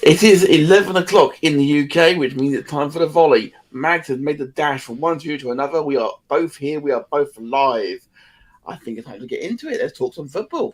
It is 11 o'clock in the UK, which means it's time for the volley. Mags has made the dash from one studio to another. We are both here. We are both live. I think it's time to get into it. Let's talk some football.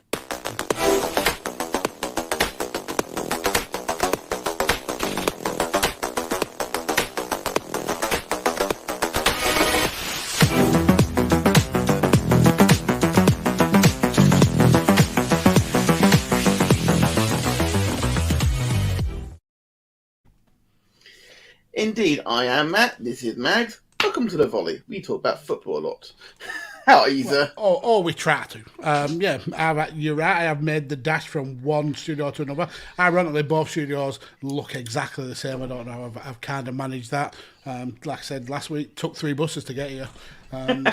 Indeed, I am Matt. This is Mags. Welcome to the volley. We talk about football a lot. How are you, sir? We try to. You're right. I have made the dash from one studio to another. Ironically, both studios look exactly the same. I don't know. I've kind of managed that. Like I said last week, took 3 buses to get here. So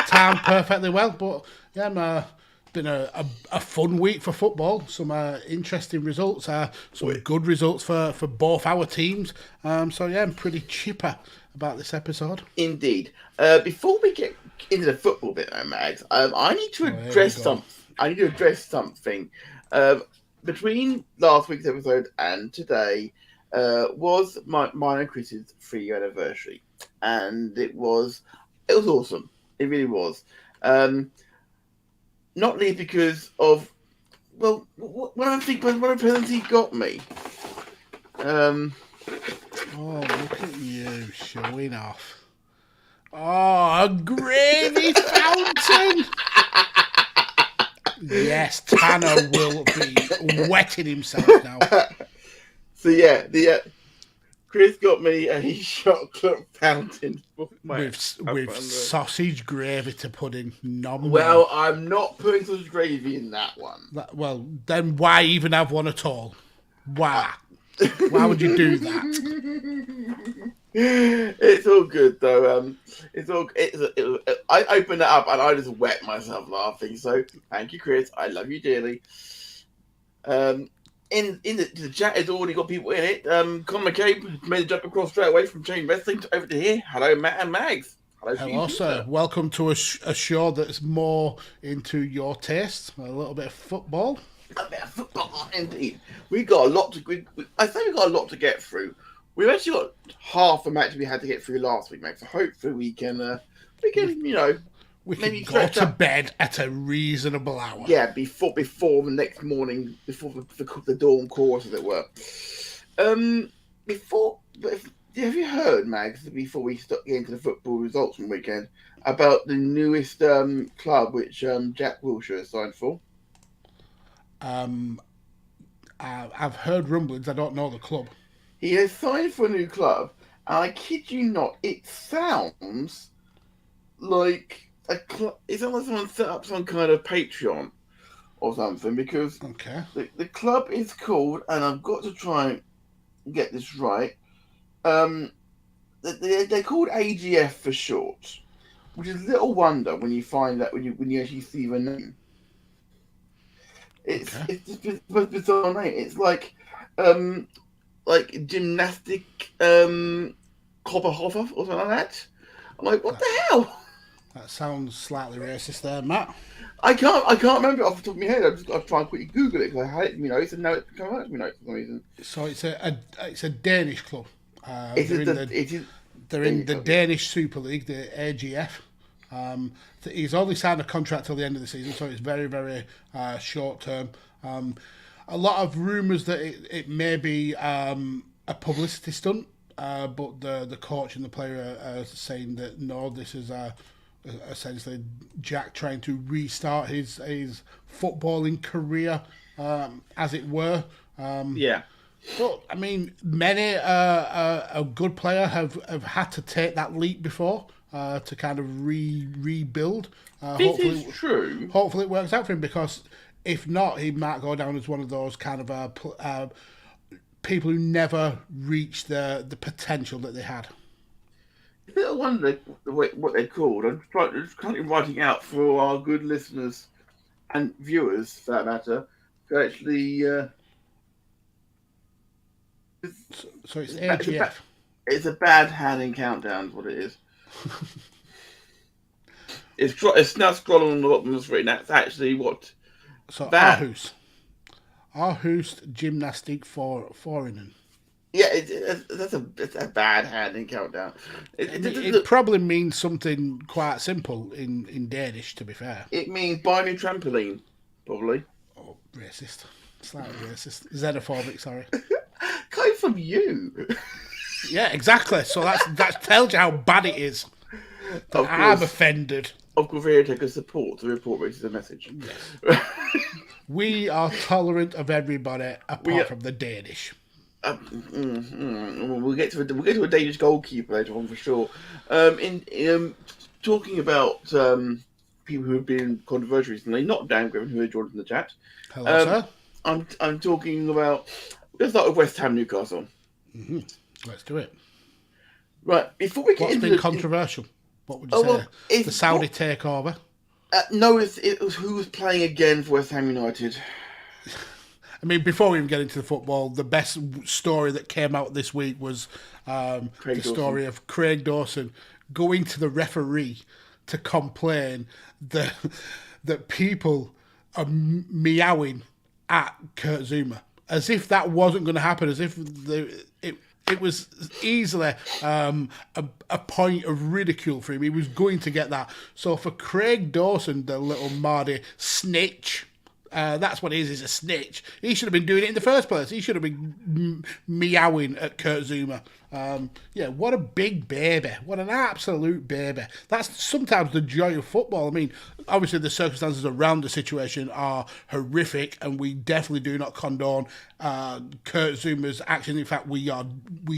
timed perfectly well. But yeah, been a fun week for football. Some interesting results. Some good results for both our teams. So yeah, I'm pretty chipper about this episode. Indeed. Before we get into the football bit, Mags, I need to address something. Between last week's episode and today was mine and Chris's 3-year anniversary, and it was awesome. It really was. Not least because of one of the presents he got me. Oh, look at you showing off. Oh, a gravy fountain! Yes, Tanner will be wetting himself now. So yeah, Chris got me a chocolate fountain with sausage gravy to pudding. Well, I'm not putting sausage gravy in that one. Well, then why even have one at all? Why? Why would you do that? It's all good though. I opened it up and I just wet myself laughing. So thank you, Chris. I love you dearly. In the chat has already got people in it. Conor McCabe made the jump across straight away from Chain Wrestling over to here. Hello, Matt and Mags. Hello, sir. Welcome to a show that's more into your taste. A little bit of football. A bit of football, indeed. We got a lot to. I think we got a lot to get through. We've actually got half the match we had to get through last week, Max. So hopefully we can we can maybe go to bed at a reasonable hour. Yeah, before the next morning, before the dawn course, as it were. Have you heard, Max? Before we start getting into the football results from the weekend, about the newest club which Jack Wilshere has signed for? I've heard rumblings. I don't know the club. He has signed for a new club, and I kid you not, it sounds like it's almost someone set up some kind of Patreon or something, because the club is called, and I've got to try and get this right, they're called AGF for short, which is little wonder when you find that when you actually see the name. It's just bizarre name. It's like gymnastic Kopperhofer or something like that. I'm like, what the hell? That sounds slightly racist there, Matt. I can't remember it off the top of my head. I've tried to quickly Google it because I had it in my notes and now it's come out of my notes for some reason. So it's a Danish club. They're in the Danish Super League, the AGF. He's only signed a contract till the end of the season, so it's very, very short term. A lot of rumours that it may be a publicity stunt, but the coach and the player are saying that no, this is essentially Jack trying to restart his footballing career, as it were. Yeah. But I mean, many a good player have had to take that leap before. To kind of rebuild. This is true. Hopefully it works out for him, because if not, he might go down as one of those kind of people who never reached the potential that they had. It's a bit of wonder what they're called. I'm just currently writing out for our good listeners and viewers, for that matter, to actually... So it's AGF. It's a bad handing countdown, is what it is. It's now scrolling on the bottom of the screen. That's actually what. So Aarhus. Aarhus Gymnastic for Foreignen. Yeah, that's a bad hand in countdown. It probably means something quite simple in Danish, to be fair. It means buy a new trampoline, probably. Oh, racist. Slightly racist. Xenophobic, sorry. Coming from you. Yeah, exactly. So that tells you how bad it is. I'm offended. Of course, Radio Tekkers support the report racism message. Yes. We are tolerant of everybody apart from the Danish. We'll get to a Danish goalkeeper later on for sure. In talking about people who have been controversial recently, not Dan Griffin, who had joined in the chat. Hello, sir. I'm talking about. Let's start with West Ham Newcastle. Mm-hmm. Let's do it. Right, before we get into controversial? What would you say? The Saudi takeover? No, it was who was playing again for West Ham United. I mean, before we even get into the football, the best story that came out this week was story of Craig Dawson going to the referee to complain that people are meowing at Kurt Zouma, as if that wasn't going to happen, as if it was easily a point of ridicule for him. He was going to get that. So for Craig Dawson, the little Mardy snitch, that's what he is, he's a snitch. He should have been doing it in the first place. He should have been meowing at Kurt Zouma. What a big baby. What an absolute baby. That's sometimes the joy of football. I mean, obviously the circumstances around the situation are horrific, and we definitely do not condone Kurt Zuma's actions. In fact, we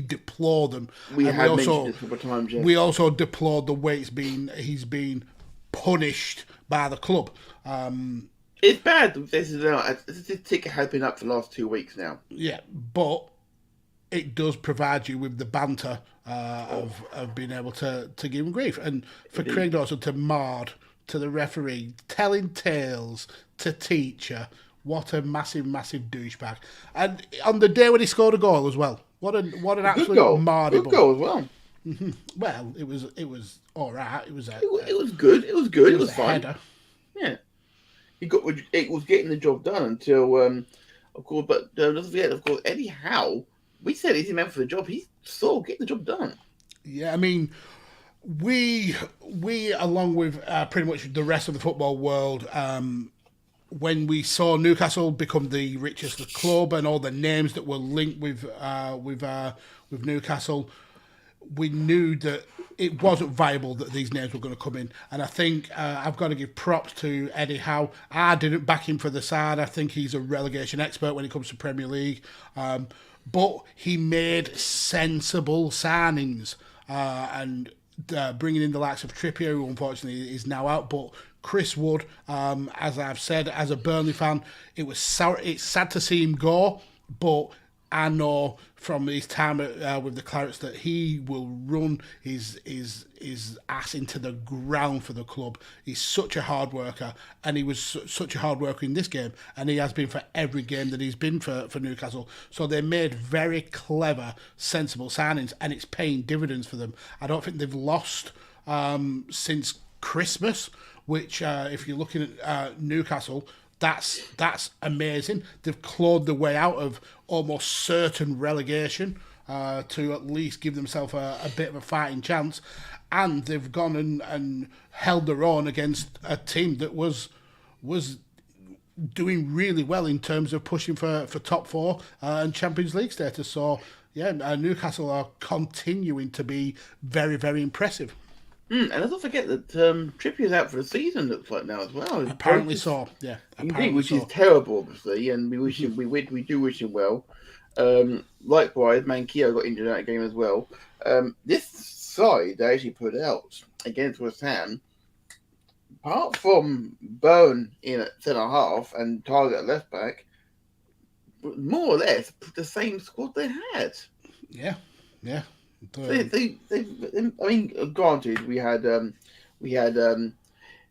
deplore them. We have mentioned it a couple of times, yes. We also deplore the way he's been punished by the club. It's bad. This ticket has been up for the last 2 weeks now. Yeah, but it does provide you with the banter of being able to give him grief. And for Craig Dawson to Mard, to the referee, telling tales to teacher, what a massive, massive douchebag. And on the day when he scored a goal as well, what an absolute Mardy good goal as well. Mm-hmm. Well, it was all right. It was good. It was good. It was fine. Header. Yeah. It was getting the job done until, of course, but don't forget, of course, Eddie Howe, we said he's the man for the job. He's still getting the job done. Yeah, I mean, we along with pretty much the rest of the football world, when we saw Newcastle become the richest club and all the names that were linked with Newcastle, we knew that it wasn't viable that these names were going to come in. And I think I've got to give props to Eddie Howe. I didn't back him for the side. I think he's a relegation expert when it comes to Premier League. But he made sensible signings. And bringing in the likes of Trippier, who unfortunately is now out. But Chris Wood, as I've said, as a Burnley fan, it's sad to see him go. But I know from his time with the Clarets that he will run his ass into the ground for the club. He's such a hard worker, and he was such a hard worker in this game, and he has been for every game that he's been for Newcastle. So they made very clever, sensible signings, and it's paying dividends for them. I don't think they've lost since Christmas, which if you're looking at Newcastle, that's amazing. They've clawed their way out of almost certain relegation to at least give themselves a bit of a fighting chance, and they've gone and held their own against a team that was doing really well in terms of pushing for top four and Champions League status. So yeah, Newcastle are continuing to be very, very impressive. And let's not forget that Trippier's out for the season, looks like now as well. Apparently so, yeah. Indeed, which is terrible, obviously, and we wish him, we do wish him well. Likewise, Manquillo got injured in that game as well. This side they actually put out against West Ham, apart from Byrne in at centre half and Target at left back, more or less the same squad they had. Yeah. They I mean, granted, we had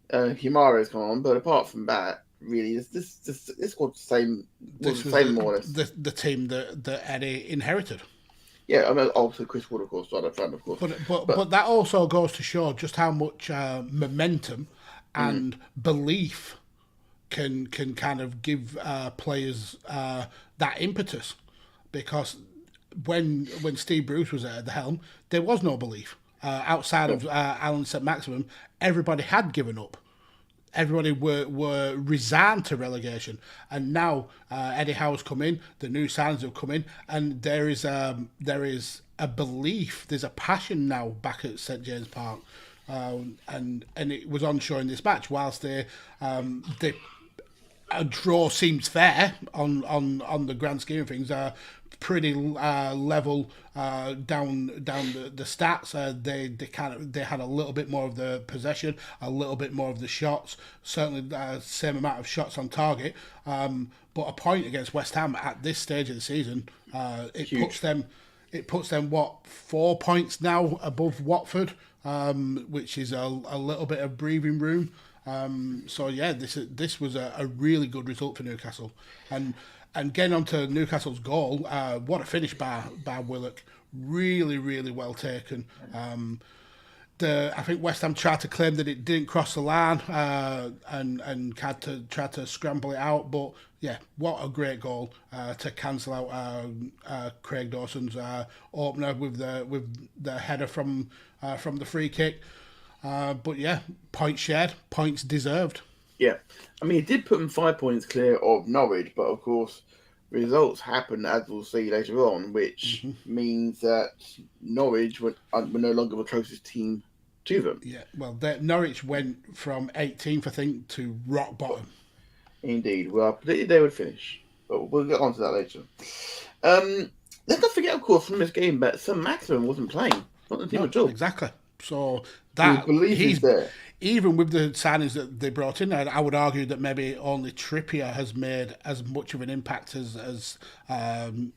Jimenez come on, but apart from that, really, this squad's the same. Was the same more or less. The team that Eddie inherited. Yeah, I mean, also Chris Wood, of course, started front, of course. But that also goes to show just how much momentum and belief can kind of give players that impetus, because when Steve Bruce was at the helm, there was no belief outside of Alan St. Maximin. Everybody had given up. Everybody were resigned to relegation, and now Eddie Howe's come in, the new signings have come in, and there is a belief, there's a passion now back at St James Park, and it was on show in this match. Whilst a draw seems fair on the grand scheme of things, pretty level down the stats. They had a little bit more of the possession, a little bit more of the shots, certainly same amount of shots on target. But a point against West Ham at this stage of the season, it puts them what, 4 points now above Watford, which is a little bit of breathing room. So yeah, this was a really good result for Newcastle, and getting on to Newcastle's goal, what a finish by Willock. Really, really well taken. I think West Ham tried to claim that it didn't cross the line, and had to try to scramble it out. But yeah, what a great goal to cancel out Craig Dawson's opener with the header from the free kick. But yeah, points shared, points deserved. Yeah, I mean, it did put them 5 points clear of Norwich, but of course, results happen, as we'll see later on, which means that Norwich were no longer the closest team to them. Yeah, well, Norwich went from 18th, I think, to rock bottom. Indeed. Well, I predicted they would finish, but we'll get on to that later. Let's not forget, of course, from this game, that St. Maximin wasn't playing. Not the team at all. Exactly. So that he's there. Even with the signings that they brought in, I would argue that maybe only Trippier has made as much of an impact as St.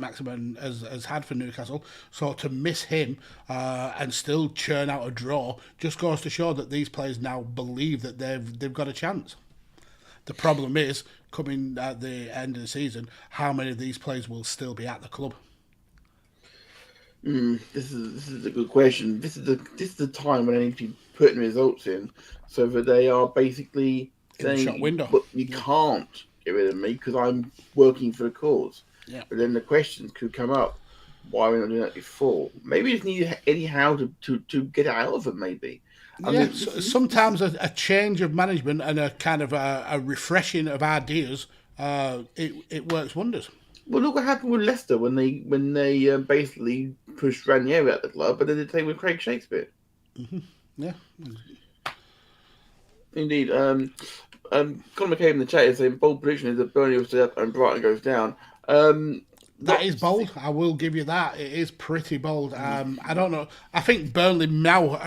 Maximin has had for Newcastle. So to miss him and still churn out a draw just goes to show that these players now believe that they've got a chance. The problem is, coming at the end of the season, how many of these players will still be at the club? This is a good question. This is the time when they need to be putting results in, so that they are basically saying, in the shop window. But you can't get rid of me because I'm working for the cause. Yeah. But then the questions could come up. Why are we not doing that before? Maybe we just need anyhow to get out of it. Maybe. I mean, sometimes a change of management and a kind of a refreshing of ideas, it works wonders. Well, look what happened with Leicester when they basically pushed Ranieri out the club, but then they take with Craig Shakespeare. Mm-hmm. Yeah. Indeed. Conor McCabe in the chat is saying bold prediction is that Burnley will stay up and Brighton goes down. That is bold. I will give you that. It is pretty bold. I don't know. I think Burnley now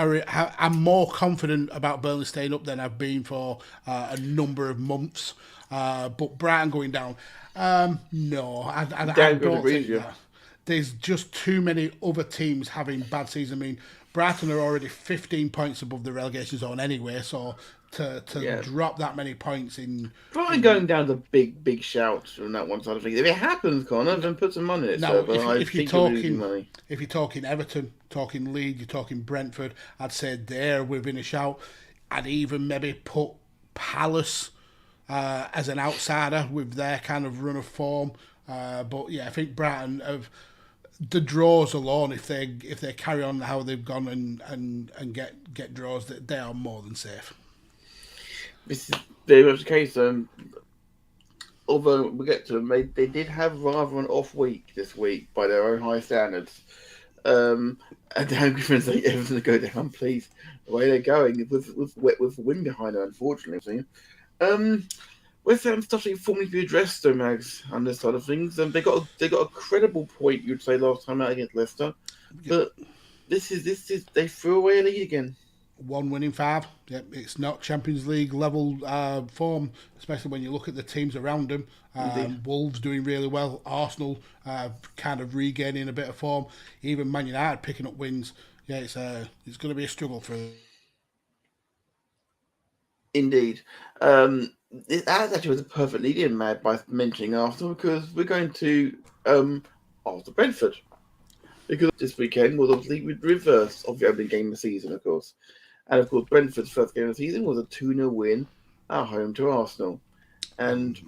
I'm more confident about Burnley staying up than I've been for a number of months. But Brighton going down. No, I don't think that. There's just too many other teams having bad seasons. I mean, Brighton are already 15 points above the relegation zone anyway, so to drop that many points in... Brighton going down to big shouts from that one side of things. If it happens, Connor, then put some money in it. No, if you're talking Everton, talking Leeds, you're talking Brentford, I'd say they're within a shout. I'd even maybe put Palace as an outsider with their kind of run of form. But yeah, I think Brighton have the draws alone. If they carry on how they've gone and get draws, they are more than safe. This is very much the case. Although we get to them, they did have rather an off week this week by their own high standards. And Dan Griffin's saying everything to go down, please. The way they're going with the wind behind them, unfortunately. West Ham stuff that formally to be addressed, though, Mags, on this side of things. They got a credible point, you'd say, last time out against Leicester, but this is they threw away a lead again. 1 win in 5. Yep, it's not Champions League level form, especially when you look at the teams around them. Wolves doing really well. Arsenal kind of regaining a bit of form. Even Man United picking up wins. Yeah, it's going to be a struggle for. Indeed. That actually was a perfect lead-in, Mad, by mentioning Arsenal, because we're going to Arsenal Brentford. Because this weekend was obviously the reverse of the opening game of the season, of course. And of course, Brentford's first game of the season was a 2-0 win at home to Arsenal. And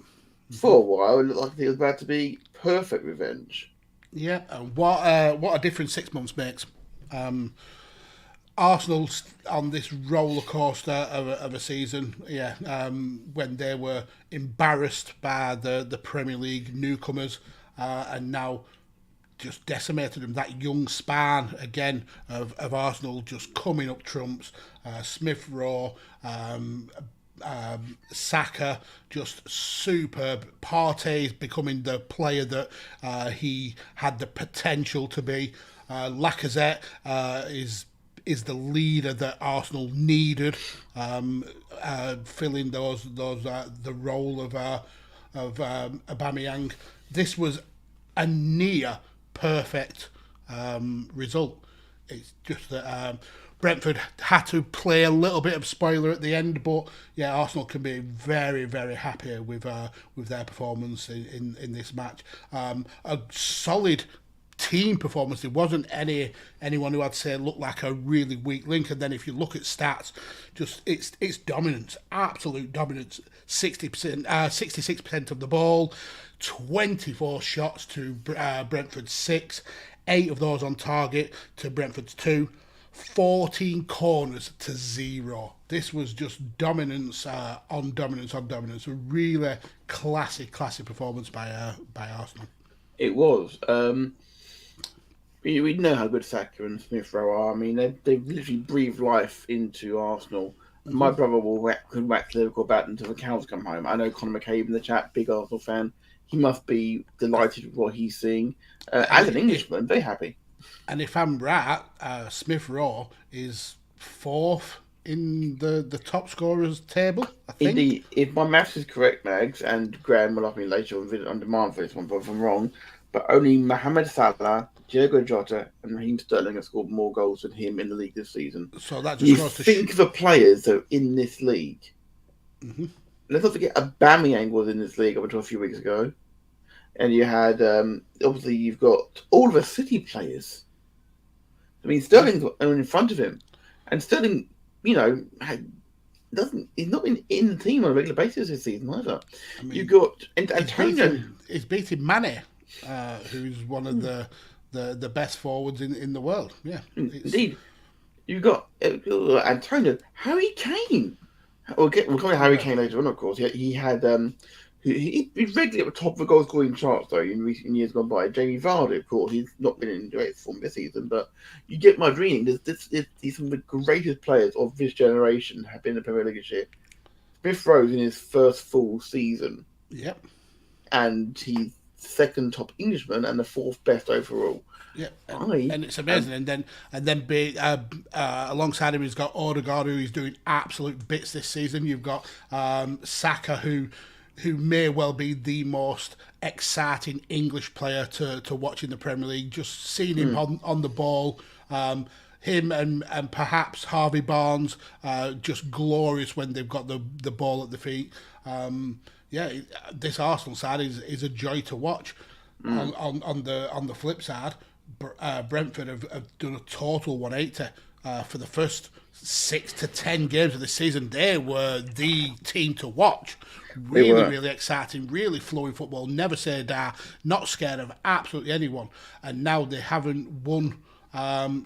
for a while, it looked like it was about to be perfect revenge. Yeah, and what a difference 6 months makes. Arsenal on this roller coaster of a season, when they were embarrassed by the Premier League newcomers, and now just decimated them. That young span again of Arsenal just coming up trumps. Smith Rowe, Saka, just superb. Partey's becoming the player that he had the potential to be. Lacazette is the leader that Arsenal needed, filling the role of Aubameyang. This was a near perfect result. It's just that Brentford had to play a little bit of spoiler at the end, but yeah, Arsenal can be very, very happy with their performance in this match. A solid team performance. There wasn't anyone who I'd say looked like a really weak link. And then if you look at stats, just it's dominance, absolute dominance. 60%, 66% of the ball, 24 shots to Brentford's 6, 8 of those on target to Brentford's 2, 14 corners to 0. This was just dominance on dominance on dominance. A really classic performance by Arsenal. It was. We know how good Saka and Smith Rowe are. I mean, they've literally breathed life into Arsenal. Mm-hmm. My brother could whack Liverpool about until the cows come home. I know Conor McCabe in the chat, big Arsenal fan. He must be delighted with what he's seeing. As an Englishman, very happy. And if I'm right, Smith Rowe is 4th in the top scorers table, I think. Indeed. If my maths is correct, Mags, and Graham will have me later on demand for this one, but if I'm wrong, but only Mohamed Salah, Diogo Jota, and Raheem Sterling have scored more goals than him in the league this season. So that just goes to think of the players that are in this league. Mm-hmm. Let's not forget Aubameyang was in this league up until a few weeks ago. And you had, obviously, you've got all of the City players. I mean, Sterling's in front of him. And Sterling, he's not been in the team on a regular basis this season either. I mean, you've got Antonio. He's beating Mane, who's one of the best forwards in the world. Yeah, indeed. You've got Antonio. Harry Kane. We'll come to Harry Kane later on, of course. He had he's regularly at the top of the goal scoring charts though in recent years gone by. Jamie Vardy, of course, he's not been in great form this season, but you get my reading. These some of the greatest players of this generation have been in the Premier League this year. Smith Rowe's in his first full season. Yep. And he's second top Englishman and the 4th best overall. Yeah, and it's amazing. And then alongside him, he's got Odegaard, who is doing absolute bits this season. You've got Saka, who may well be the most exciting English player to watch in the Premier League. Just seeing him on the ball, him and perhaps Harvey Barnes, just glorious when they've got the ball at the feet. This Arsenal side is a joy to watch. On the flip side, Brentford have done a total 180 for the first 6 to 10 games of the season. They were the team to watch. Really exciting, really flowing football. Never say die. Not scared of absolutely anyone. And now they haven't won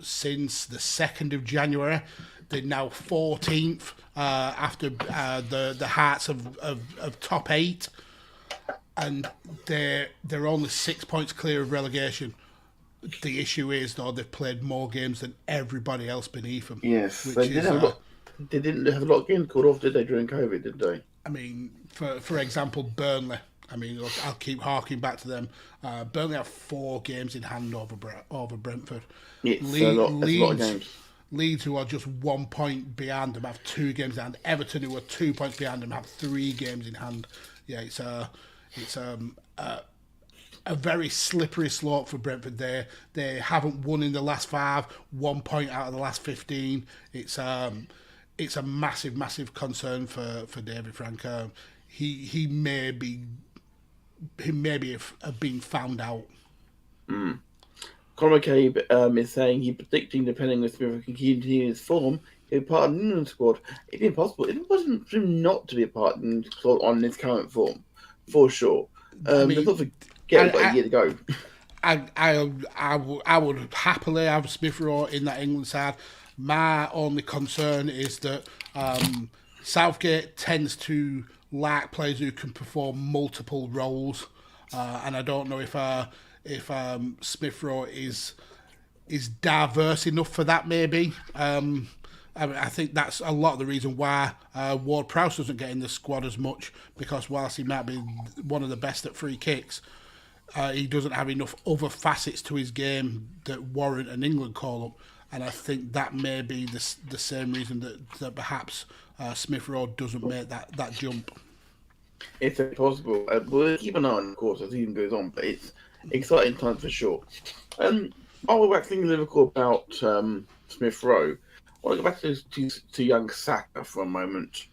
since the 2nd of January. They're now 14th after the Hearts of top 8, and they're only 6 points clear of relegation. The issue is, though, they've played more games than everybody else beneath them. Yes, they didn't have a lot of games called off, did they, during COVID, did they? I mean, for example, Burnley. I mean, look, I'll keep harking back to them. Burnley have 4 games in hand over Brentford. It's a lot of games. Leeds, who are just 1 point behind them, have 2 games in hand. Everton, who are 2 points behind them, have 3 games in hand. Yeah, it's a very slippery slope for Brentford. They haven't won in the last 5, 1 point out of the last 15. It's a massive concern for David Frank. He may have been found out. Conor McCabe is saying he's predicting, depending on if Smith can continue his form, be part of the England squad. It's impossible. It wasn't for him not to be a part of the England squad on his current form, for sure. Let's not forget we've got a year to go. I would happily have Smith Rowe in that England side. My only concern is that Southgate tends to like players who can perform multiple roles, and I don't know if Smith Rowe is diverse enough for that. Maybe I think that's a lot of the reason why Ward-Prowse doesn't get in the squad as much, because whilst he might be one of the best at free kicks, he doesn't have enough other facets to his game that warrant an England call-up. And I think that may be the same reason that perhaps Smith Rowe doesn't make that jump. It's possible. We'll keep an eye on, of course, as the season goes on, but it's exciting times for sure. While we're thinking Liverpool about Smith Rowe, I want to go back to young Saka for a moment.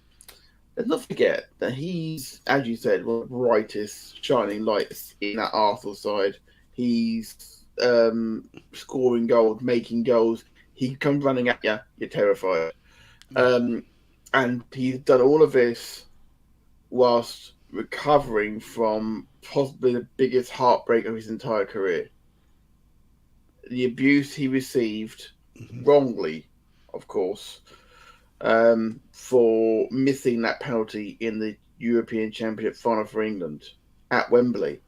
Let's not forget that he's, as you said, one of the brightest shining lights in that Arsenal side. He's scoring goals, making goals. He comes running at you, you're terrified. And he's done all of this whilst recovering from possibly the biggest heartbreak of his entire career. The abuse he received, wrongly, of course, for missing that penalty in the European Championship final for England at Wembley.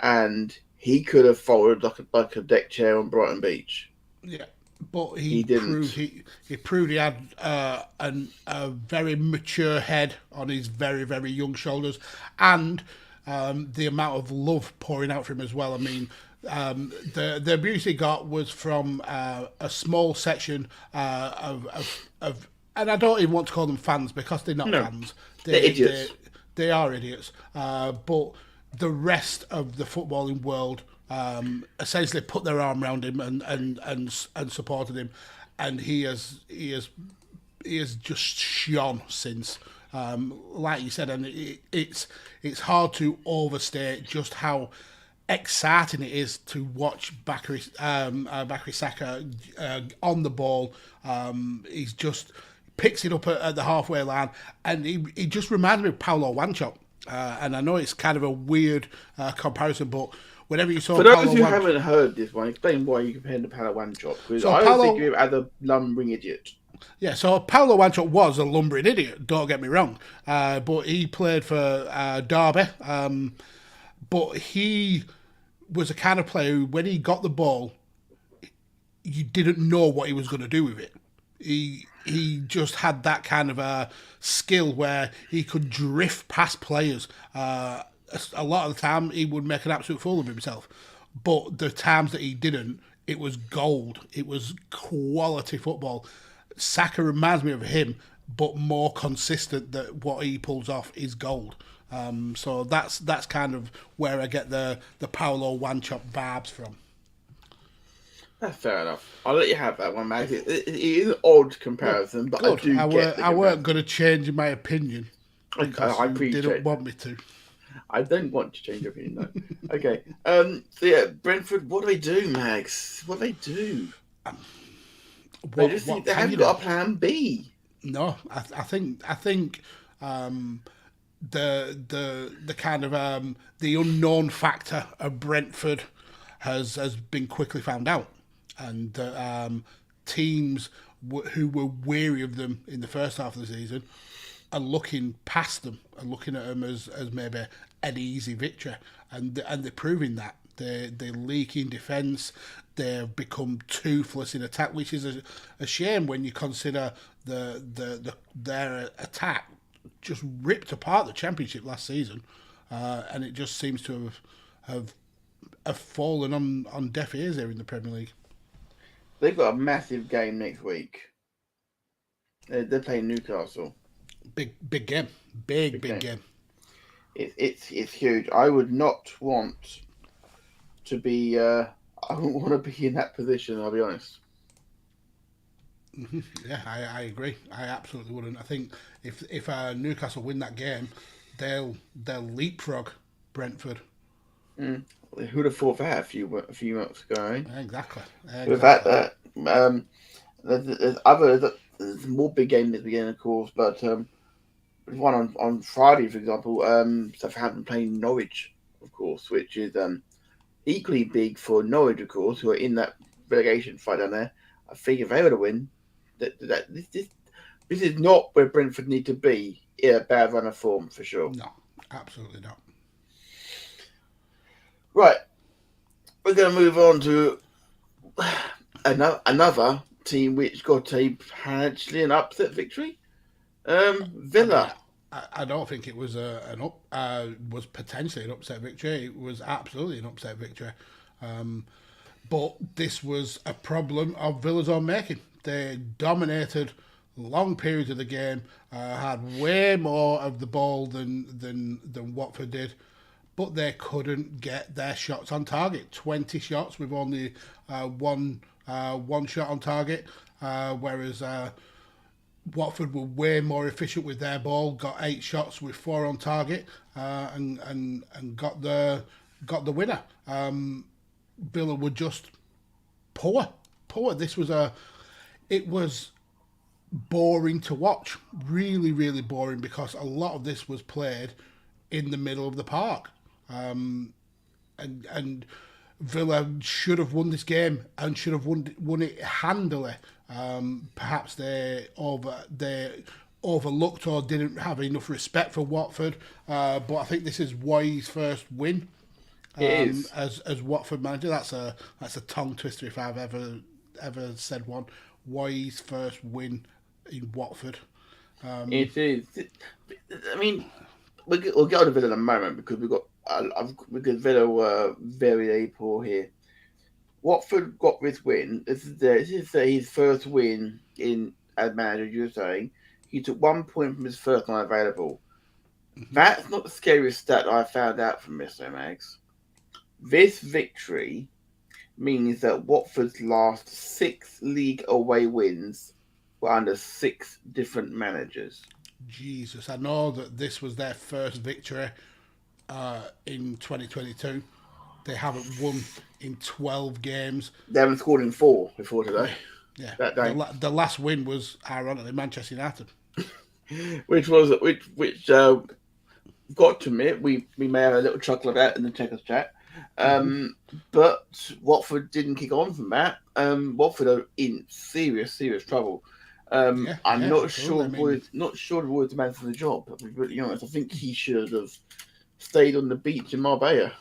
And he could have folded like a deck chair on Brighton Beach. Yeah, but he didn't. He proved he had a very mature head on his very, very young shoulders, and the amount of love pouring out from him as well. I mean, the abuse he got was from a small section of and I don't even want to call them fans, because they're not fans. They're idiots. They are idiots. But the rest of the footballing world essentially put their arm around him and supported him, and he has just shone since. Like you said, and it's hard to overstate just how exciting it is to watch Bakary Saka on the ball. He's just picks it up at the halfway line, and he just reminds me of Paulo Wanchope. And I know it's kind of a weird comparison, but whenever you saw for those who haven't heard this one, explain why you compare him to Paulo Wanchope, because I always think of him as a lumbering idiot. Yeah, so Paulo Wanchope was a lumbering idiot, don't get me wrong, but he played for Derby, but he was a kind of player who, when he got the ball, you didn't know what he was going to do with it. He just had that kind of a skill where he could drift past players. A lot of the time, he would make an absolute fool of himself. But the times that he didn't, it was gold. It was quality football. Saka reminds me of him, but more consistent, that what he pulls off is gold. So that's kind of where I get the Paulo Wanchope vibes from. That's fair enough. I'll let you have that one, Max. It is an odd comparison, but good. I do get it. I weren't going to change my opinion. I appreciate you didn't want me to. I don't want to change your opinion, no. Okay. So yeah, Brentford, what do they do, Max? What do they do? They haven't got a plan B. No, I think the kind of the unknown factor of Brentford has been quickly found out, and teams who were weary of them in the first half of the season are looking past them and looking at them as maybe an easy victory, and they're proving that. They leak in defence. They've become toothless in attack, which is a shame when you consider their attack just ripped apart the Championship last season, and it just seems to have fallen on deaf ears here in the Premier League. They've got a massive game next week. They're playing Newcastle. Big game. Big game. It's huge. I would not want to be. I wouldn't want to be in that position. I'll be honest. Mm-hmm. Yeah, I agree. I absolutely wouldn't. I think if Newcastle win that game, they'll leapfrog Brentford. Who'd have thought that a few months ago? Eh? Exactly. With that, there's other there's more big games this weekend, of course, but one on Friday, for example, Southampton playing Norwich, of course, which is equally big for Norwich, of course, who are in that relegation fight down there. I think if they were to win, this is not where Brentford need to be in a bad run of form, for sure. No, absolutely not. Right. We're going to move on to another team which got actually an upset victory. Villa. I don't think it was was potentially an upset victory. It was absolutely an upset victory. But this was a problem of Villa's own making. They dominated long periods of the game, had way more of the ball than Watford did, but they couldn't get their shots on target. 20 shots with only one shot on target, whereas Watford were way more efficient with their ball, got 8 shots with 4 on target, and got the winner. Villa were just poor. This was it was boring to watch, really, really boring, because a lot of this was played in the middle of the park, and Villa should have won this game and should have won it handily. Perhaps they overlooked or didn't have enough respect for Watford, but I think this is Wai's first win as Watford manager. That's a tongue twister if I've ever said one. Wai's first win in Watford. It is. I mean, we'll get on to Villa in a moment because because Villa were very, very poor here. Watford got this win. This is his first win as manager. You're saying he took 1 point from his first night available. Mm-hmm. That's not the scariest stat I found out from Mr. Mags. This victory means that Watford's last 6 league away wins were under 6 different managers. Jesus, I know that this was their first victory in 2022. They haven't won in 12 games. They haven't scored in 4 before today. Yeah, the last win was ironically Manchester United, which got to admit we may have a little chuckle about in the Tekkers chat. But Watford didn't kick on from that. Watford are in serious trouble. I'm not sure the boy was the man for the job. To be brutally honest, I think he should have stayed on the beach in Marbella.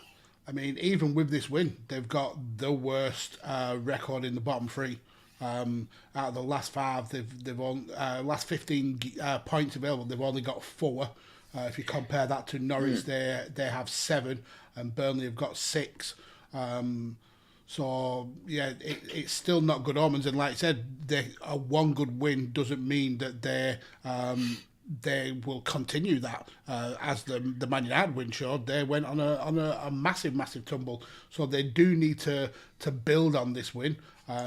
I mean, even with this win, they've got the worst record in the bottom 3. Out of the last 5, they've only last 15 points available. They've only got 4. If you compare that to Norwich, they have 7, and Burnley have got 6. So yeah, it's still not good omens. And like I said, one good win doesn't mean that they will continue that. As the Man United win showed, they went on a massive tumble. So they do need to build on this win.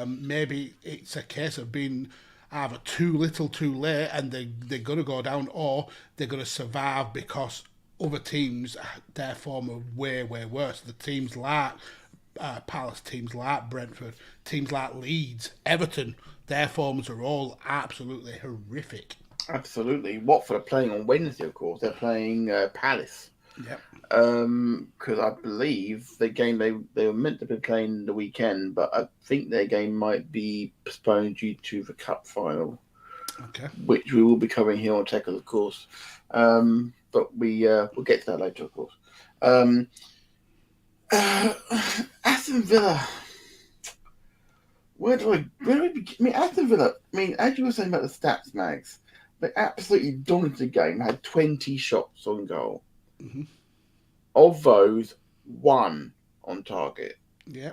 Maybe it's a case of being either too little, too late, and they're going to go down, or they're going to survive because other teams, their form are way worse. The teams like Palace, teams like Brentford, teams like Leeds, Everton, their forms are all absolutely horrific. Absolutely. Watford are playing on Wednesday, of course. They're playing Palace. Yep. Because I believe the game they were meant to be playing the weekend, but I think their game might be postponed due to the cup final. Okay. Which we will be covering here on Tekkers, of course. But we'll get to that later, of course. Aston Villa. Where do we begin? I mean, Aston Villa. I mean, as you were saying about the stats, Mags, they absolutely dominated the game. Had 20 shots on goal. Mm-hmm. Of those, 1 on target. Yeah,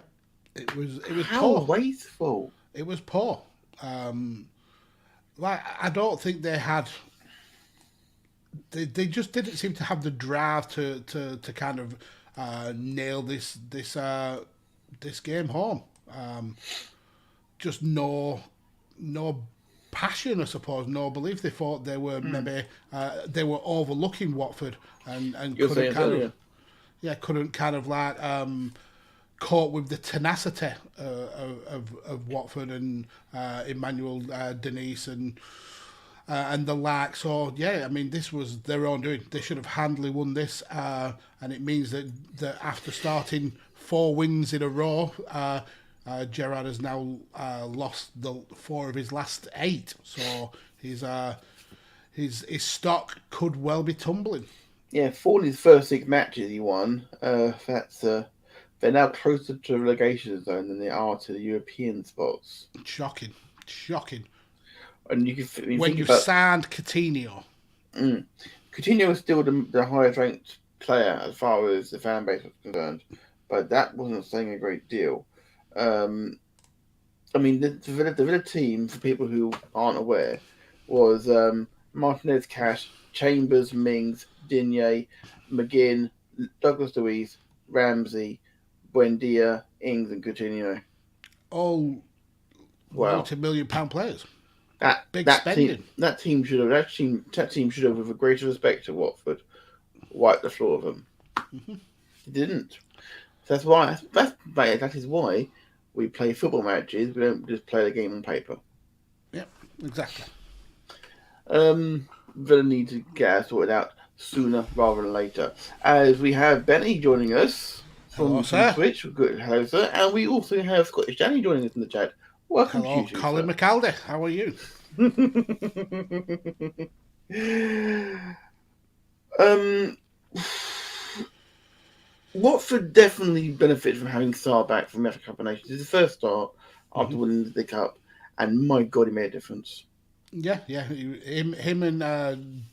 it was how poor. Wasteful. It was poor. I don't think they had. They just didn't seem to have the drive to kind of nail this game home. Just no passion, I suppose, no belief. They thought they were maybe they were overlooking Watford and couldn't kind of caught with the tenacity of Watford and Emmanuel Denise and the like. So yeah, I mean, this was their own doing. They should have handily won this, and it means that after starting 4 wins in a row, Gerrard has now lost 4 of his last 8. So his stock could well be tumbling. Yeah, 4 of his first 6 matches he won. That's they're now closer to the relegation zone than they are to the European spots. Shocking. And you when you signed Coutinho. Coutinho was still the highest ranked player as far as the fan base was concerned, but that wasn't saying a great deal. I mean, the Villa team, for people who aren't aware, was Martinez, Cash, Chambers, Mings, Digne, McGinn, Douglas Luiz, Ramsey, Buendia, Ings, and Coutinho. All multi-million-pound players. Big spending. That team should have, with a greater respect to Watford, wiped the floor of them. Mm-hmm. It didn't. So that's why. That is why we play football matches. We don't just play the game on paper. Yep, exactly. Villa need to get us sorted out sooner rather than later. As we have Benny joining us from Switch. Good, hello, sir. And we also have Scottish Danny joining us in the chat. Welcome hello, to you, Colin McAlder. How are you? Watford definitely benefited from having Sarr back from the Cup of Nations. It's the first start after winning the Cup, and my God, he made a difference. Yeah. Him and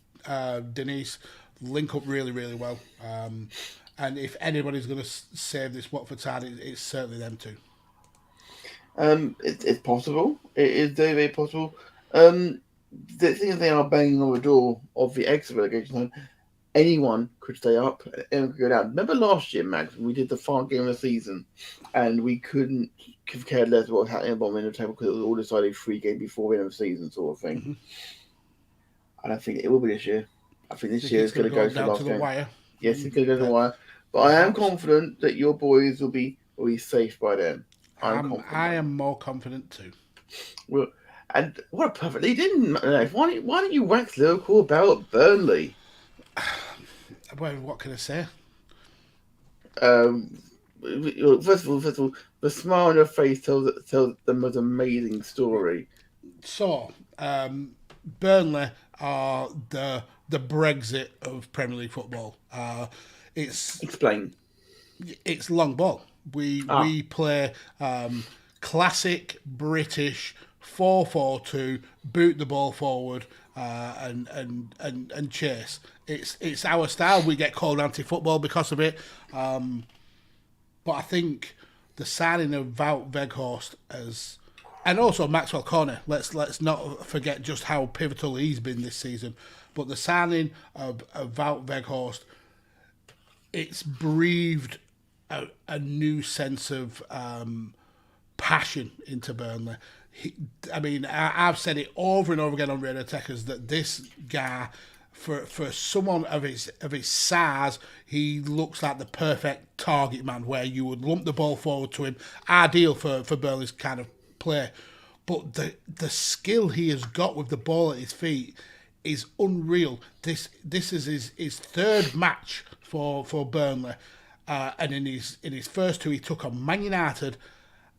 Denise link up really, really well. And if anybody's going to save this Watford side, it's certainly them two. It's possible. It is very, very possible. The thing is, they are banging on the door of the exit relegation zone. Anyone could stay up, anyone could go down. Remember last year, Max, when we did the final game of the season, and we couldn't have cared less what was happening at the bottom end of the table because it was all decided 3 games before the end of the season, sort of thing. Mm-hmm. I don't think it will be this year. I think this year is going to go to the last game. Wire. Yes, it's going to go to the wire. But I am confident that your boys will be safe by then. I am more confident too. Well, and what a perfect lead in. Why don't you wax Liverpool about Burnley? Well, what can I say? First of all, the smile on your face tells the most amazing story. So, Burnley are the Brexit of Premier League football. Explain. It's long ball. We play classic British 4-4-2, boot the ball forward and chase. It's our style. We get called anti-football because of it. But I think the signing of Wout Weghorst and also Maxwell Cornet. Let's not forget just how pivotal he's been this season. But the signing of Wout Weghorst, it's breathed a new sense of passion into Burnley. I've said it over and over again on Radio Tekkers that this guy, for someone of his size, he looks like the perfect target man, where you would lump the ball forward to him. Ideal for Burnley's kind of play. But the skill he has got with the ball at his feet is unreal. This is his 3rd match for Burnley. And in his first 2, he took on Man United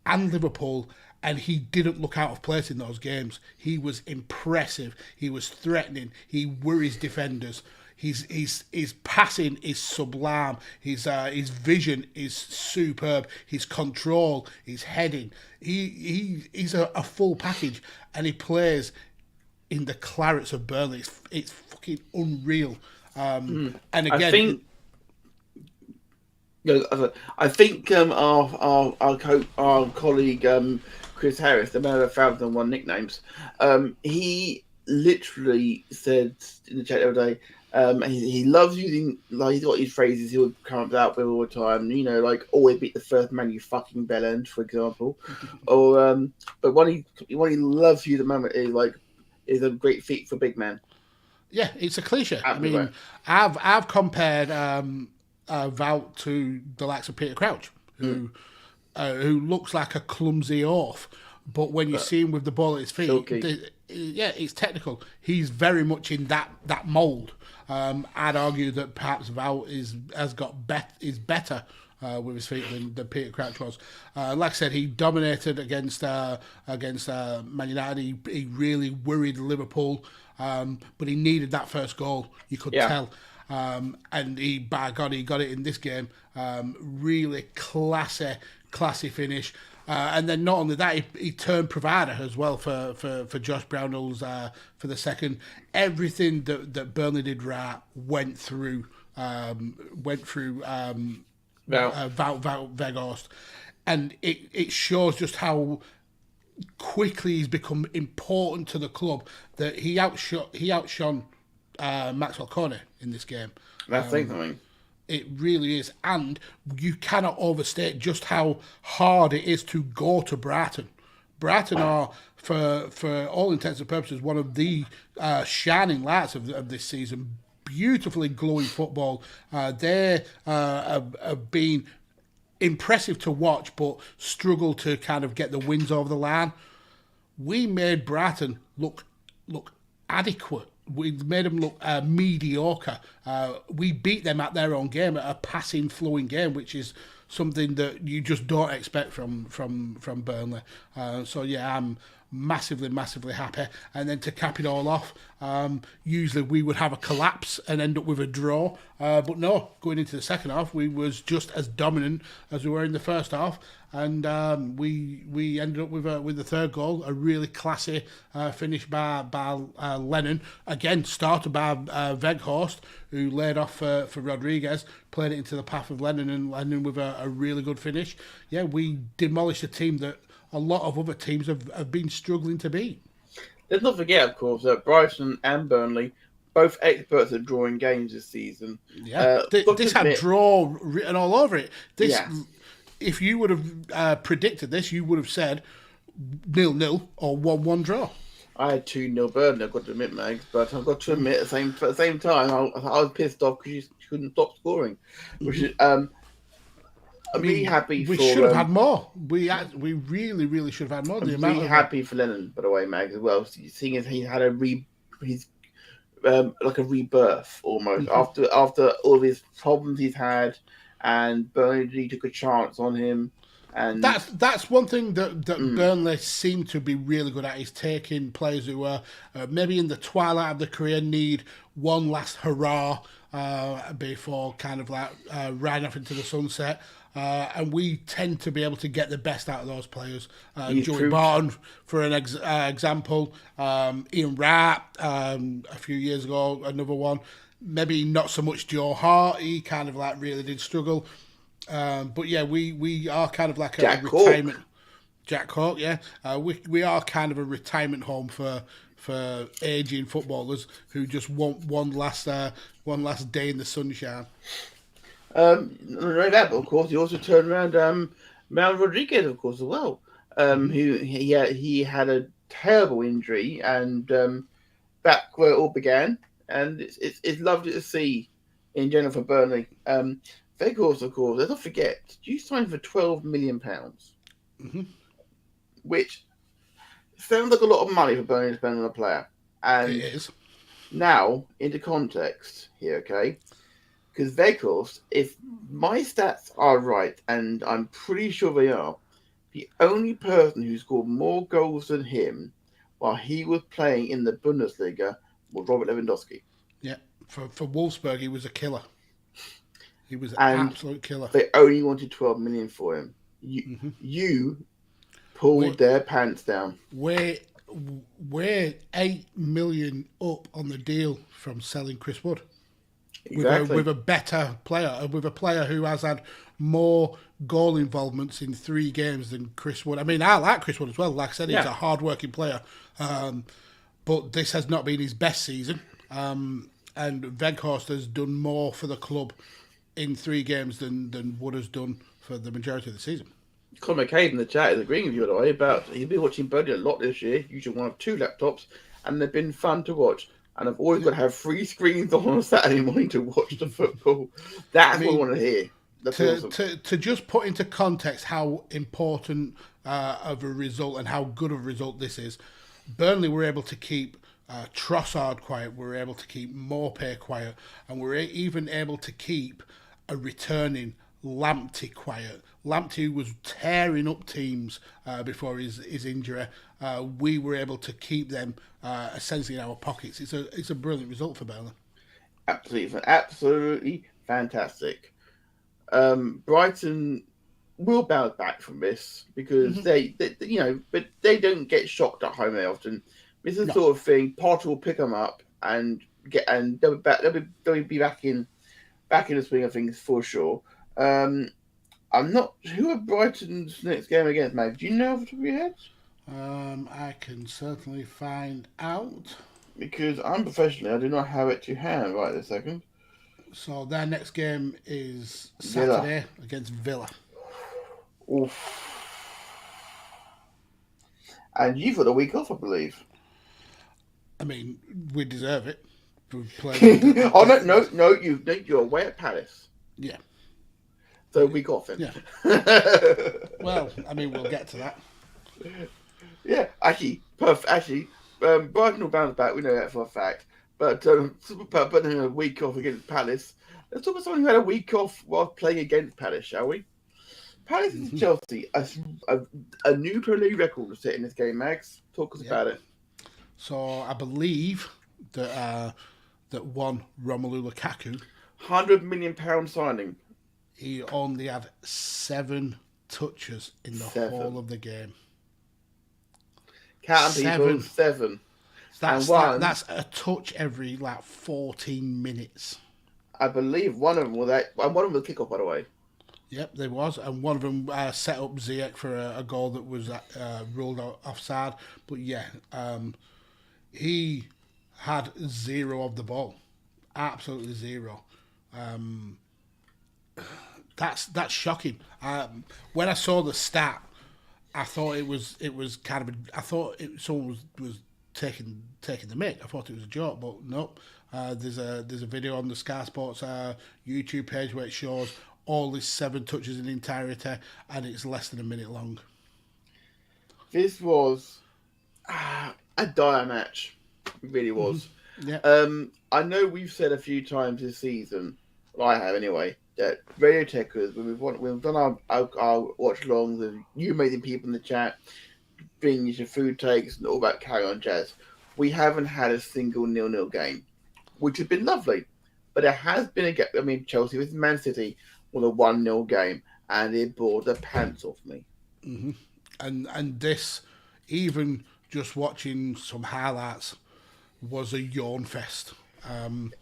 and Liverpool, and he didn't look out of place in those games. He was impressive. He was threatening. He worries defenders. His passing is sublime. His vision is superb. His control, his heading. He's a full package, and he plays in the clarets of Burnley. It's fucking unreal. And again, I think our colleague Chris Harris, the man of 1,001 nicknames, he literally said in the chat the other day, he loves using, like, he's got his phrases he would come up with all the time. You know, like, always beat the first man you fucking bell end, for example. Or but what he loves to use at the moment is a great feat for big man. Yeah, it's a cliche. Absolutely. I mean, I've compared Wout to the likes of Peter Crouch, who who looks like a clumsy oaf, but when you see him with the ball at his feet, it's technical. He's very much in that mould. I'd argue that perhaps Val is better with his feet than Peter Crouch was. Like I said, he dominated against Man United. He really worried Liverpool, but he needed that first goal. You could tell. And by God, he got it in this game. Really classy finish. And then not only that, he turned provider as well for Josh Brownell's for the second. Everything that Burnley did right went through Weghorst, and it shows just how quickly he's become important to the club. That he outshone Maxwell Cornet in this game. That's something. It really is, and you cannot overstate just how hard it is to go to Brighton. Brighton are, for all intents and purposes, one of the shining lights of this season. Beautifully glowing football. They have been impressive to watch, but struggle to kind of get the wins over the line. We made Brighton look adequate. We made them look mediocre. We beat them at their own game, at a passing, flowing game, which is something that you just don't expect from Burnley. So yeah, I'm massively happy. And then to cap it all off, usually we would have a collapse and end up with a draw, but no, going into the second half we was just as dominant as we were in the first half, and we ended up with the third goal, a really classy finish by Lennon, again started by Weghorst, who laid off for Rodriguez, played it into the path of Lennon, and Lennon with a really good finish. Yeah, we demolished a team that a lot of other teams have been struggling to beat. Let's not forget, of course, that Brighton and Burnley, both experts at drawing games this season. Yeah, this had draw written all over it. If you would have predicted this, you would have said 0-0 or 1-1 draw. I had 2-0 Burnley, I've got to admit, Megs, but I've got to admit at the same time, I was pissed off because she couldn't stop scoring. Which is, I'm really happy for... We should have had more. We really should have had more. I'm really happy for Lennon, by the way, Mag, as well. Seeing as he had a rebirth almost after all these problems he's had, and Burnley took a chance on him. And that's one thing that Burnley seem to be really good at, is taking players who are maybe in the twilight of their career, need one last hurrah before kind of like riding off into the sunset. And we tend to be able to get the best out of those players. Joey Barton, for an example. Ian Wright, a few years ago, another one. Maybe not so much Joe Hart. He kind of like really did struggle. But yeah, we are kind of like a retirement. Jack Hawke, yeah. We are kind of a retirement home for aging footballers who just want one last day in the sunshine. Not only that, but of course, he also turned around Mal Rodriguez, of course, as well. Who he had a terrible injury, and back where it all began. And it's lovely to see in general for Burnley. Weghorst, of course, let's not forget, you signed for £12 million, which sounds like a lot of money for Burnley to spend on a player. And it is. Now, into context here, okay? Because Weghorst, if my stats are right, and I'm pretty sure they are, the only person who scored more goals than him while he was playing in the Bundesliga was Robert Lewandowski. Yeah, for Wolfsburg, he was a killer. He was an absolute killer. They only wanted 12 million for him. You pulled their pants down. We're 8 million up on the deal from selling Chris Wood. Exactly. With a better player, with a player who has had more goal involvements in 3 games than Chris Wood. I mean, I like Chris Wood as well. Like I said, he's a hard-working player. But this has not been his best season. And Weghorst has done more for the club in 3 games than Wood has done for the majority of the season. Conor McCabe in the chat is agreeing with you, by the way, about he's been watching Burnley a lot this year, usually one of 2 laptops, and they've been fun to watch. And I've always got to have 3 screens on a Saturday morning to watch the football. That's what I want to hear. That's awesome. To just put into context how important of a result and how good of a result this is, Burnley were able to keep Trossard quiet, we were able to keep Maupay quiet, and we were even able to keep a returning Lamptey quiet. Lamptey was tearing up teams before his injury. We were able to keep them essentially in our pockets. It's a brilliant result for Burnley. Absolutely fantastic. Brighton will bounce back from this because they but they don't get shocked at home very often. This is the sort of thing Potter will pick them up and they'll be back in the swing of things for sure. I'm not. Who are Brighton's next game against, mate? Do you know off the top of your head? I can certainly find out. Because I'm professionally, I do not have it to hand right this second. So their next game is Saturday against Villa. Oof. And you've got a week off, I believe. I mean, we deserve it. Oh no! You're away at Palace. Yeah. So week off then. Yeah. Well, I mean, we'll get to that. Yeah, actually, perfect. Actually, Brighton will bounce back. We know that for a fact. But then a week off against Palace. Let's talk about someone who had a week off while playing against Palace, shall we? Palace and Chelsea, a new Premier League record was set in this game, Mags. Talk us about it. So I believe that one Romelu Lukaku, £100 million signing. He only had 7 touches in the whole of the game. Count people, 7. That's a touch every 14 minutes. I believe one of them was a kick-off, by the way. Yep, there was, and one of them set up Ziyech for a goal that was ruled offside. But yeah, he had 0 of the ball, absolutely 0. That's shocking. When I saw the stat, I thought it was kind of someone was taking the mick. I thought it was a joke, but nope. There's a video on the Sky Sports YouTube page where it shows all his 7 touches in entirety, and it's less than a minute long. This was a dire match. It really was. Yeah. I know we've said a few times this season, well, I have anyway, that Radio Tekkers, when we've done our watch-alongs and you amazing people in the chat, bringing your food takes and all that carry-on jazz, we haven't had a single 0-0 game, which has been lovely. But there has been a game. I mean, Chelsea with Man City was a 1-0 game, and it bore the pants off me. Mm-hmm. And this, even just watching some highlights, was a yawn fest.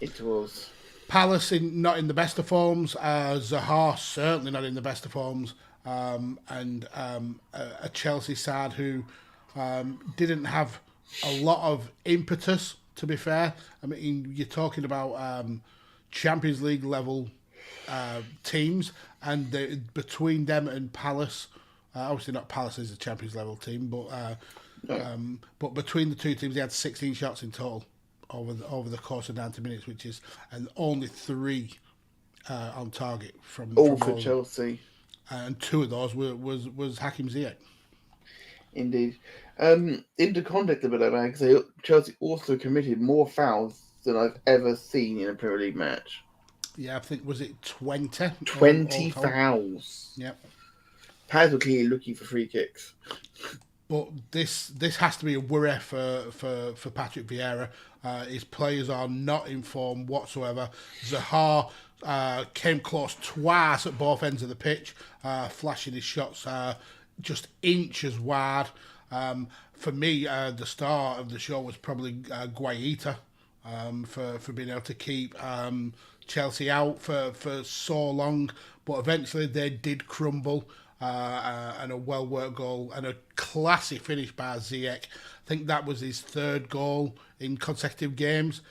It was. Palace not in the best of forms. Zaha certainly not in the best of forms. And a Chelsea side who didn't have a lot of impetus, to be fair. I mean, you're talking about Champions League level teams, and between them and Palace, obviously not Palace is a Champions level team, but between the two teams, they had 16 shots in total over the course of 90 minutes, which is, and only 3 on target from for Chelsea, and 2 of those was Hakim Ziyech. Indeed. Into context a bit, I can say Chelsea also committed more fouls than I've ever seen in a Premier League match. Yeah, I think, was it 20? 20 fouls. Yep. Palace were clearly looking for free kicks. But this has to be a worry for Patrick Vieira. His players are not in form whatsoever. Zaha came close twice at both ends of the pitch, flashing his shots just inches wide. For me, the star of the show was probably Guaita for being able to keep Chelsea out for so long. But eventually they did crumble. And a well-worked goal and a classy finish by Ziyech. I think that was his 3rd goal in consecutive games.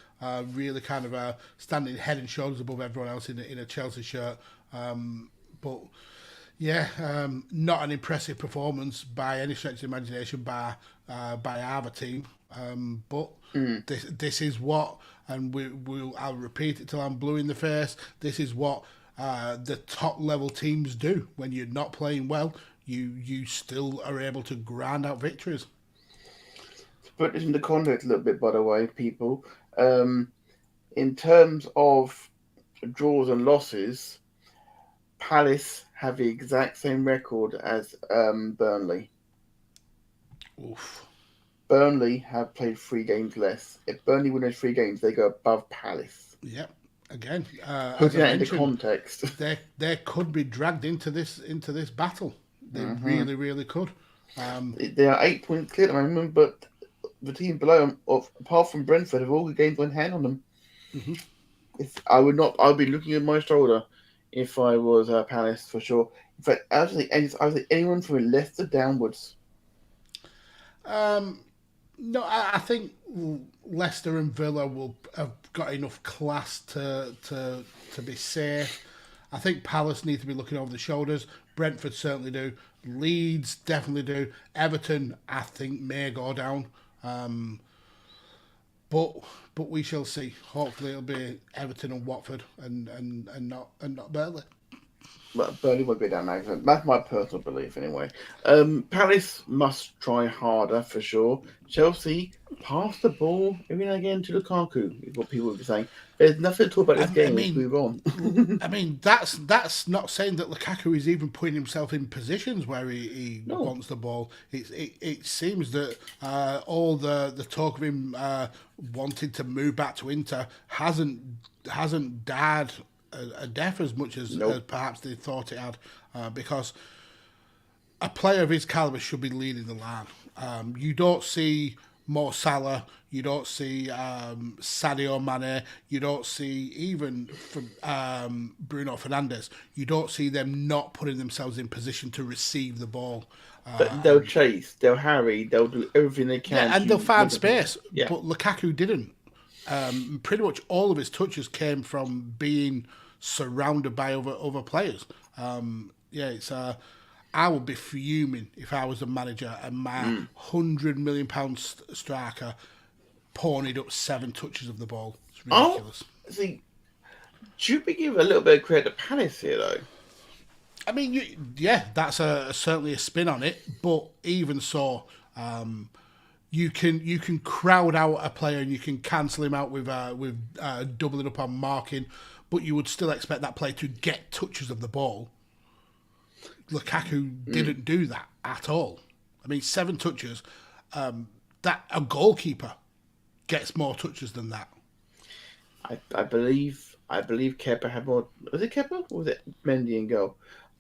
Really kind of standing head and shoulders above everyone else in a Chelsea shirt. But yeah, not an impressive performance by any stretch of the imagination by either team. But this is what, and I'll repeat it till I'm blue in the face. This is what the top level teams do. When you're not playing well, you still are able to grind out victories. To put this into context a little bit, by the way, people, in terms of draws and losses, Palace have the exact same record as Burnley. Oof. Burnley have played 3 games less. If Burnley win those 3 games, they go above Palace. Yep. Again, putting that into context, they could be dragged into this battle. They really, really could. They are 8 points clear at the moment, but the team below them, apart from Brentford, have all the games on hand on them. Mm-hmm. I'd be looking at my shoulder if I was Palace for sure. In fact, I would say anyone from Leicester downwards. No, I think Leicester and Villa will have got enough class to be safe. I think Palace need to be looking over the shoulders. Brentford certainly do. Leeds definitely do. Everton, I think, may go down. But we shall see. Hopefully, it'll be Everton and Watford and not Burnley. Well, Burnley won't go down, Max. That's my personal belief, anyway. Palace must try harder for sure. Chelsea pass the ball every now and again to Lukaku, is what people will be saying. There's nothing to talk about this game. Let's move on. I mean, that's not saying that Lukaku is even putting himself in positions where he wants the ball. It seems that all the talk of him wanting to move back to Inter hasn't died a death as much as perhaps they thought it had, because a player of his calibre should be leading the line. You don't see Mo Salah, you don't see Sadio Mane, you don't see even Bruno Fernandes. You don't see them not putting themselves in position to receive the ball. But they'll chase, they'll harry, they'll do everything they can. Yeah, and they'll find space. Yeah. But Lukaku didn't. Pretty much all of his touches came from being surrounded by other players. It's I would be fuming if I was a manager and my £100 million striker ponied up 7 touches of the ball. It's ridiculous. Should we give a little bit of credit to Palace here, though? I mean, that's certainly a spin on it, but even so, you can crowd out a player and you can cancel him out with doubling up on marking, but you would still expect that player to get touches of the ball. Lukaku didn't do that at all. I mean, 7 touches. That a goalkeeper gets more touches than that. I believe Kepa had more. Was it Kepa or was it Mendy in goal?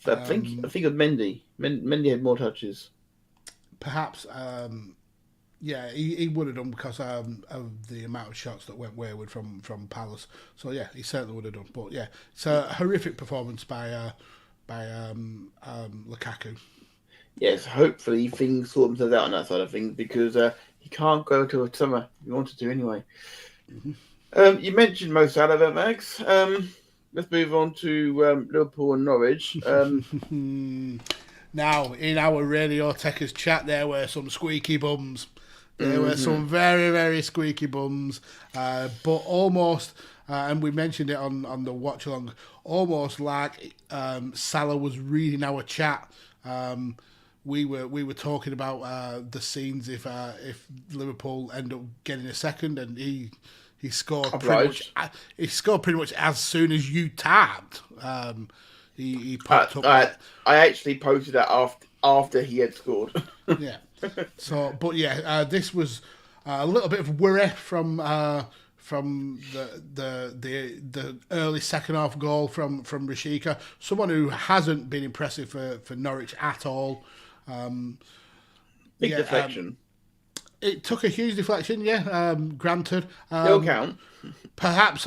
I think of Mendy. Mendy had more touches. Perhaps. He would have done because of the amount of shots that went wayward from Palace. So yeah, he certainly would have done. But yeah, it's a horrific performance by Lukaku. Yes, hopefully things sort themselves out on that side of things because he can't go until summer. He wanted to anyway. Mm-hmm. You mentioned Mo Salah, Max. Let's move on to Liverpool and Norwich. Now, in our Radio Tekkers chat, there were some squeaky bums. There were some very, very squeaky bums, but almost, and we mentioned it on the watch along, almost like Salah was reading our chat. We were talking about the scenes if Liverpool end up getting a second, and he scored pretty much as soon as you tapped. He popped up. I actually posted that after he had scored. Yeah. So, but yeah, this was a little bit of worry from the early second half goal from Rashika, someone who hasn't been impressive for Norwich at all. Big deflection. It took a huge deflection, granted. They'll count. Perhaps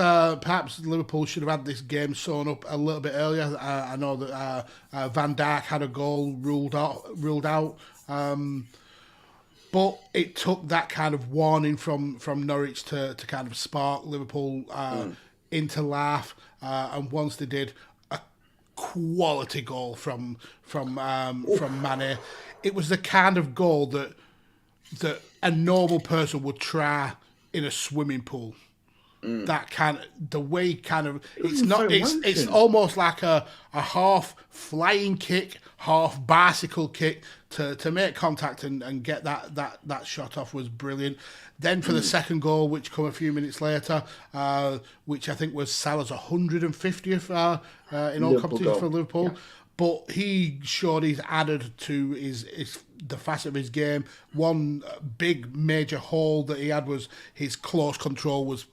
Liverpool should have had this game sewn up a little bit earlier. I know that Van Dijk had a goal ruled out. But it took that kind of warning from Norwich to kind of spark Liverpool into life. And once they did, a quality goal from Mane. It was the kind of goal that a normal person would try in a swimming pool. that kind of the way kind of it's motion. almost like a half flying kick, half bicycle kick to make contact and get that shot off was brilliant. Then for the second goal, which come a few minutes later, which I think was Salah's 150th in all competitions for Liverpool. Yeah. But he showed he's added to the facet of his game. One big major hole that he had was his close control was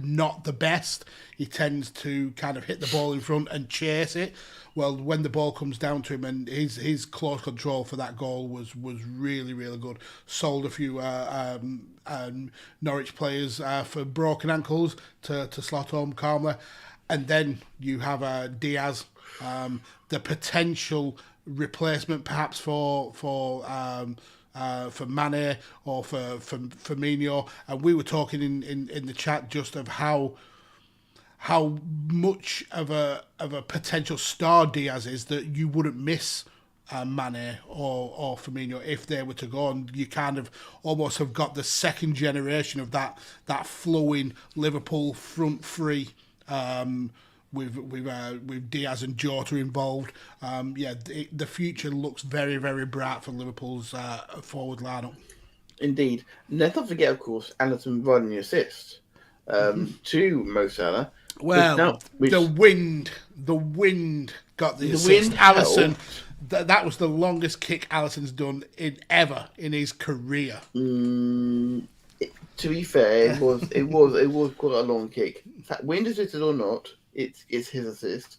not the best. He tends to kind of hit the ball in front and chase it. Well, when the ball comes down to him, and his close control for that goal was really, really good. Sold a few Norwich players for broken ankles to slot home calmly. And then you have Diaz, the potential replacement perhaps for Mane or for Firmino. And we were talking in the chat just of how much of a potential star Diaz is, that you wouldn't miss Mane or Firmino if they were to go, and you kind of almost have got the second generation of that flowing Liverpool front three with Diaz and Jota involved. The future looks very, very bright for Liverpool's forward lineup. Indeed. Let's not forget, of course, Alisson providing the assist to Mo Salah. Well, the wind got the assist. Alisson, that was the longest kick Alisson's done ever in his career. To be fair, it was quite a long kick. In fact, wind assisted or not, it's his assist.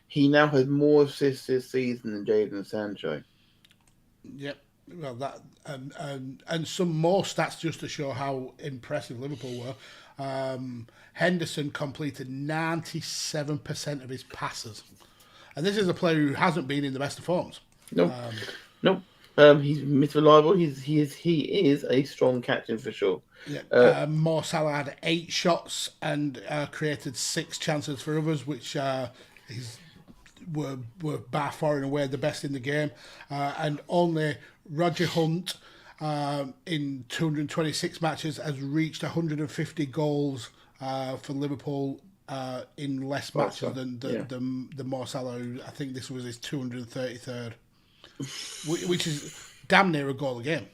He now has more assists this season than Jadon Sancho. Yep. Well, that and some more stats just to show how impressive Liverpool were. Henderson completed 97% of his passes, and this is a player who hasn't been in the best of forms. Nope. He's reliable. He is a strong captain for sure. Yeah. Mo Salah had 8 shots and created 6 chances for others, which were by far and away the best in the game. And only Roger Hunt, in 226 matches, has reached 150 goals for Liverpool in less matches than the Mo Salah, who I think this was his 233rd, which is damn near a goal a game.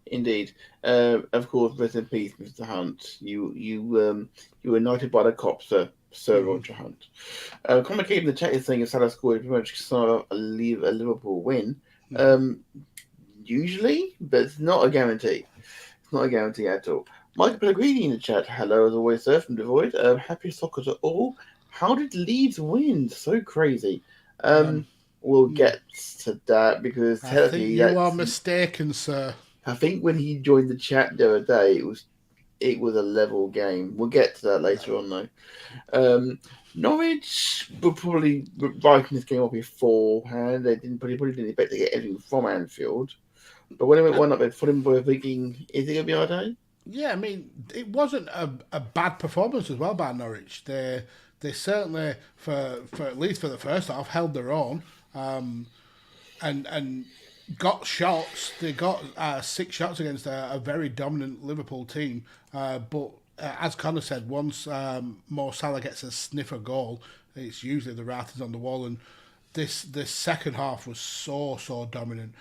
Indeed. Of course, rest in peace, Mr. Hunt. You were knighted by the cops, Sir Roger Hunt. Communicating in the chat is saying if Salah scored, pretty much saw a Liverpool win. Usually, but it's not a guarantee. It's not a guarantee at all. Mike Pellegrini in the chat. Hello, as always, sir, from Devoid. Happy soccer to all. How did Leeds win? So crazy. We'll get to that because I think you are mistaken, sir. I think when he joined the chat the other day, it was a level game. We'll get to that later on, though. Norwich were probably writing this game up beforehand. They probably didn't expect to get anything from Anfield. But when it went 1 up, they put him by thinking, is it going to be our day? Yeah, I mean, it wasn't a bad performance as well by Norwich. They certainly, for at least for the first half, held their own and got shots. They got 6 shots against a very dominant Liverpool team. But as Connor said, once Mo Salah gets a sniffer goal, it's usually the writings on the wall. And this second half was so dominant.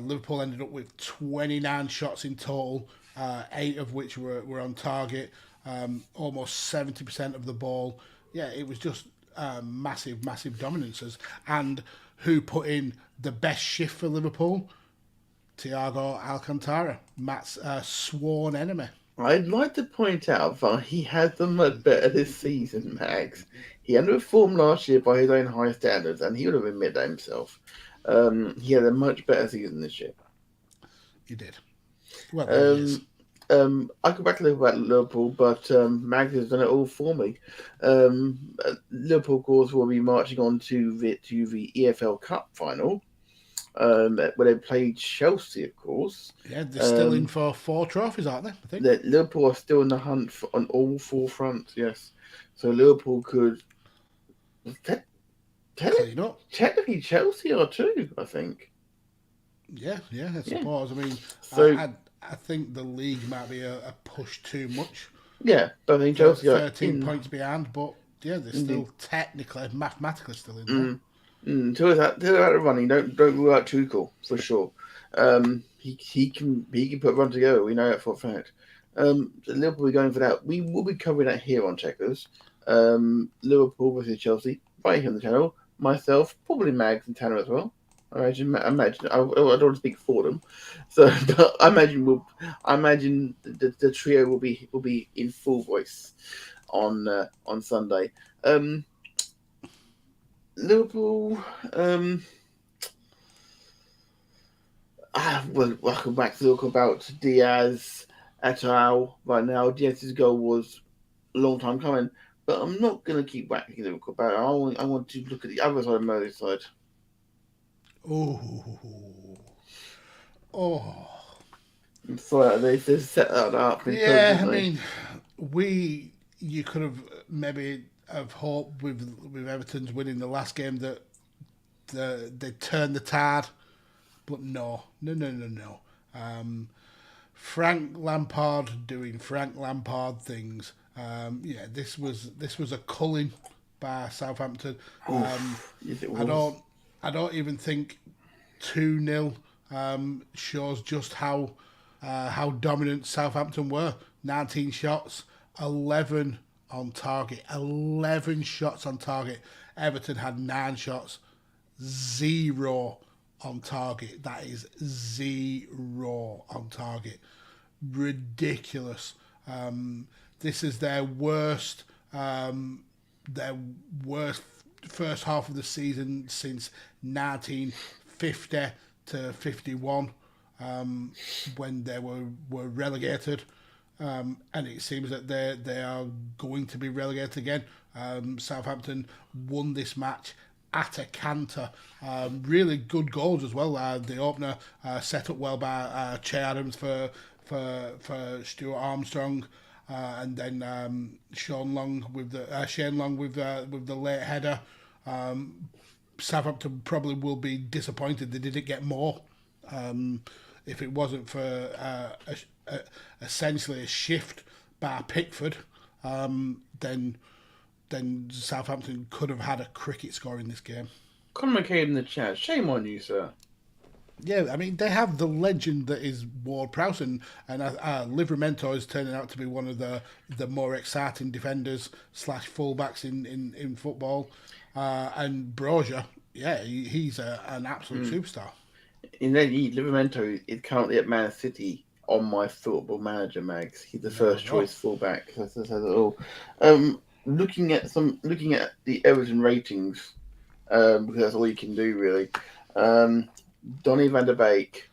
Liverpool ended up with 29 shots in total, 8 of which were on target, almost 70% of the ball. Yeah, it was just massive dominances. And who put in the best shift for Liverpool? Thiago Alcantara, Matt's sworn enemy. I'd like to point out that he has done much better this season, Max. He underperformed last year by his own high standards, and he would have admitted that himself. He had a much better season this year. He did. Well, I go back a little about Liverpool, but Mags has done it all for me. Liverpool, of course, will be marching on to the EFL Cup final, where they played Chelsea, of course. Yeah, they're still in for 4 trophies, aren't they? I think Liverpool are still in the hunt on all 4 fronts. Yes, so Liverpool could clean up. Technically, Chelsea are too, I think. Yeah, I suppose. I mean, so I think the league might be a push too much Yeah, but I think Chelsea are 13 points behind, but yeah, they're still technically, mathematically still in there. Until that running, don't rule out Tuchel for sure. He can put one together. We know that for a fact. So Liverpool will be going for that. We will be covering that here on Checkers. Liverpool versus Chelsea, right here on the channel. Myself, probably Mags and Tanner as well. I imagine. I don't want to speak for them, so but I imagine the trio will be in full voice on Sunday. Liverpool. Well, welcome back to talk about Diaz et al. Right now, Diaz's goal was a long time coming, but I'm not going to keep whacking Liverpool about it. I want to look at the other side of Merseyside. I'm sorry, they set that up. Yeah, I mean, you could have maybe have hoped with Everton's winning the last game that they turned the tide, but no. Frank Lampard doing Frank Lampard things. This was a culling by Southampton. Yes, it was. I don't even think 2-0 shows just how dominant Southampton were. 19 shots, 11 on target. 11 shots on target. Everton had 9 shots, 0 on target. That is 0 on target. Ridiculous. This is their worst first half of the season since 1950 to 51, when they were relegated, and it seems that they are going to be relegated again. Southampton won this match at a canter. Really good goals as well. The opener set up well by Che Adams for Stuart Armstrong. And then Shane Long with the late header. Southampton probably will be disappointed they didn't get more. If it wasn't for essentially a shift by Pickford, then Southampton could have had a cricket score in this game. Conor McCabe in the chat. Shame on you, sir. Yeah, I mean, they have the legend that is Ward-Prowse, and Livramento is turning out to be one of the more exciting defenders / fullbacks in football. And Brozier, yeah, he's an absolute superstar. Indeed, Livramento is currently at Man City on my Football Manager mags. He's the first choice fullback. That says it all. Looking at the Everton ratings, because that's all you can do really. Donnie Van Der Beek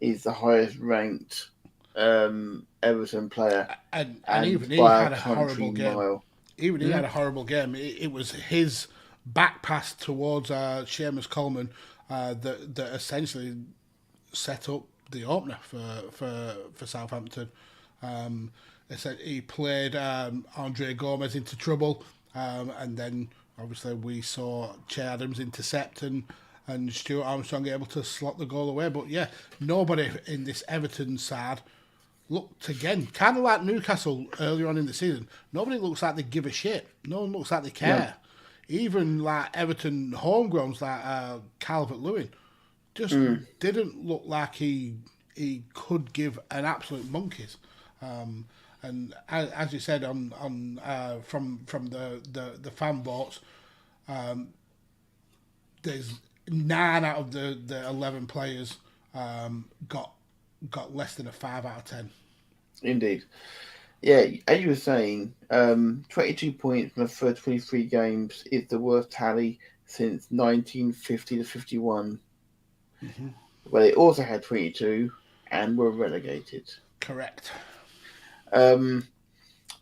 is the highest ranked Everton player, and even he had a horrible game. Even he had a horrible game. It was his back pass towards Seamus Coleman that essentially set up the opener for Southampton. He played Andre Gomez into trouble, and then obviously we saw Che Adams intercept and Stuart Armstrong able to slot the goal away. But yeah, nobody in this Everton side looked, again, kind of like Newcastle earlier on in the season. Nobody looks like they give a shit. No one looks like they care. Yeah. Even like Everton homegrowns like Calvert-Lewin just didn't look like he could give an absolute monkeys. And as you said on from the fan votes, there's 9 out of the 11 players got less than a 5 out of 10. Indeed. Yeah, as you were saying, 22 points from the first 23 games is the worst tally since 1950 to 51, where they also had 22 and were relegated. Correct. I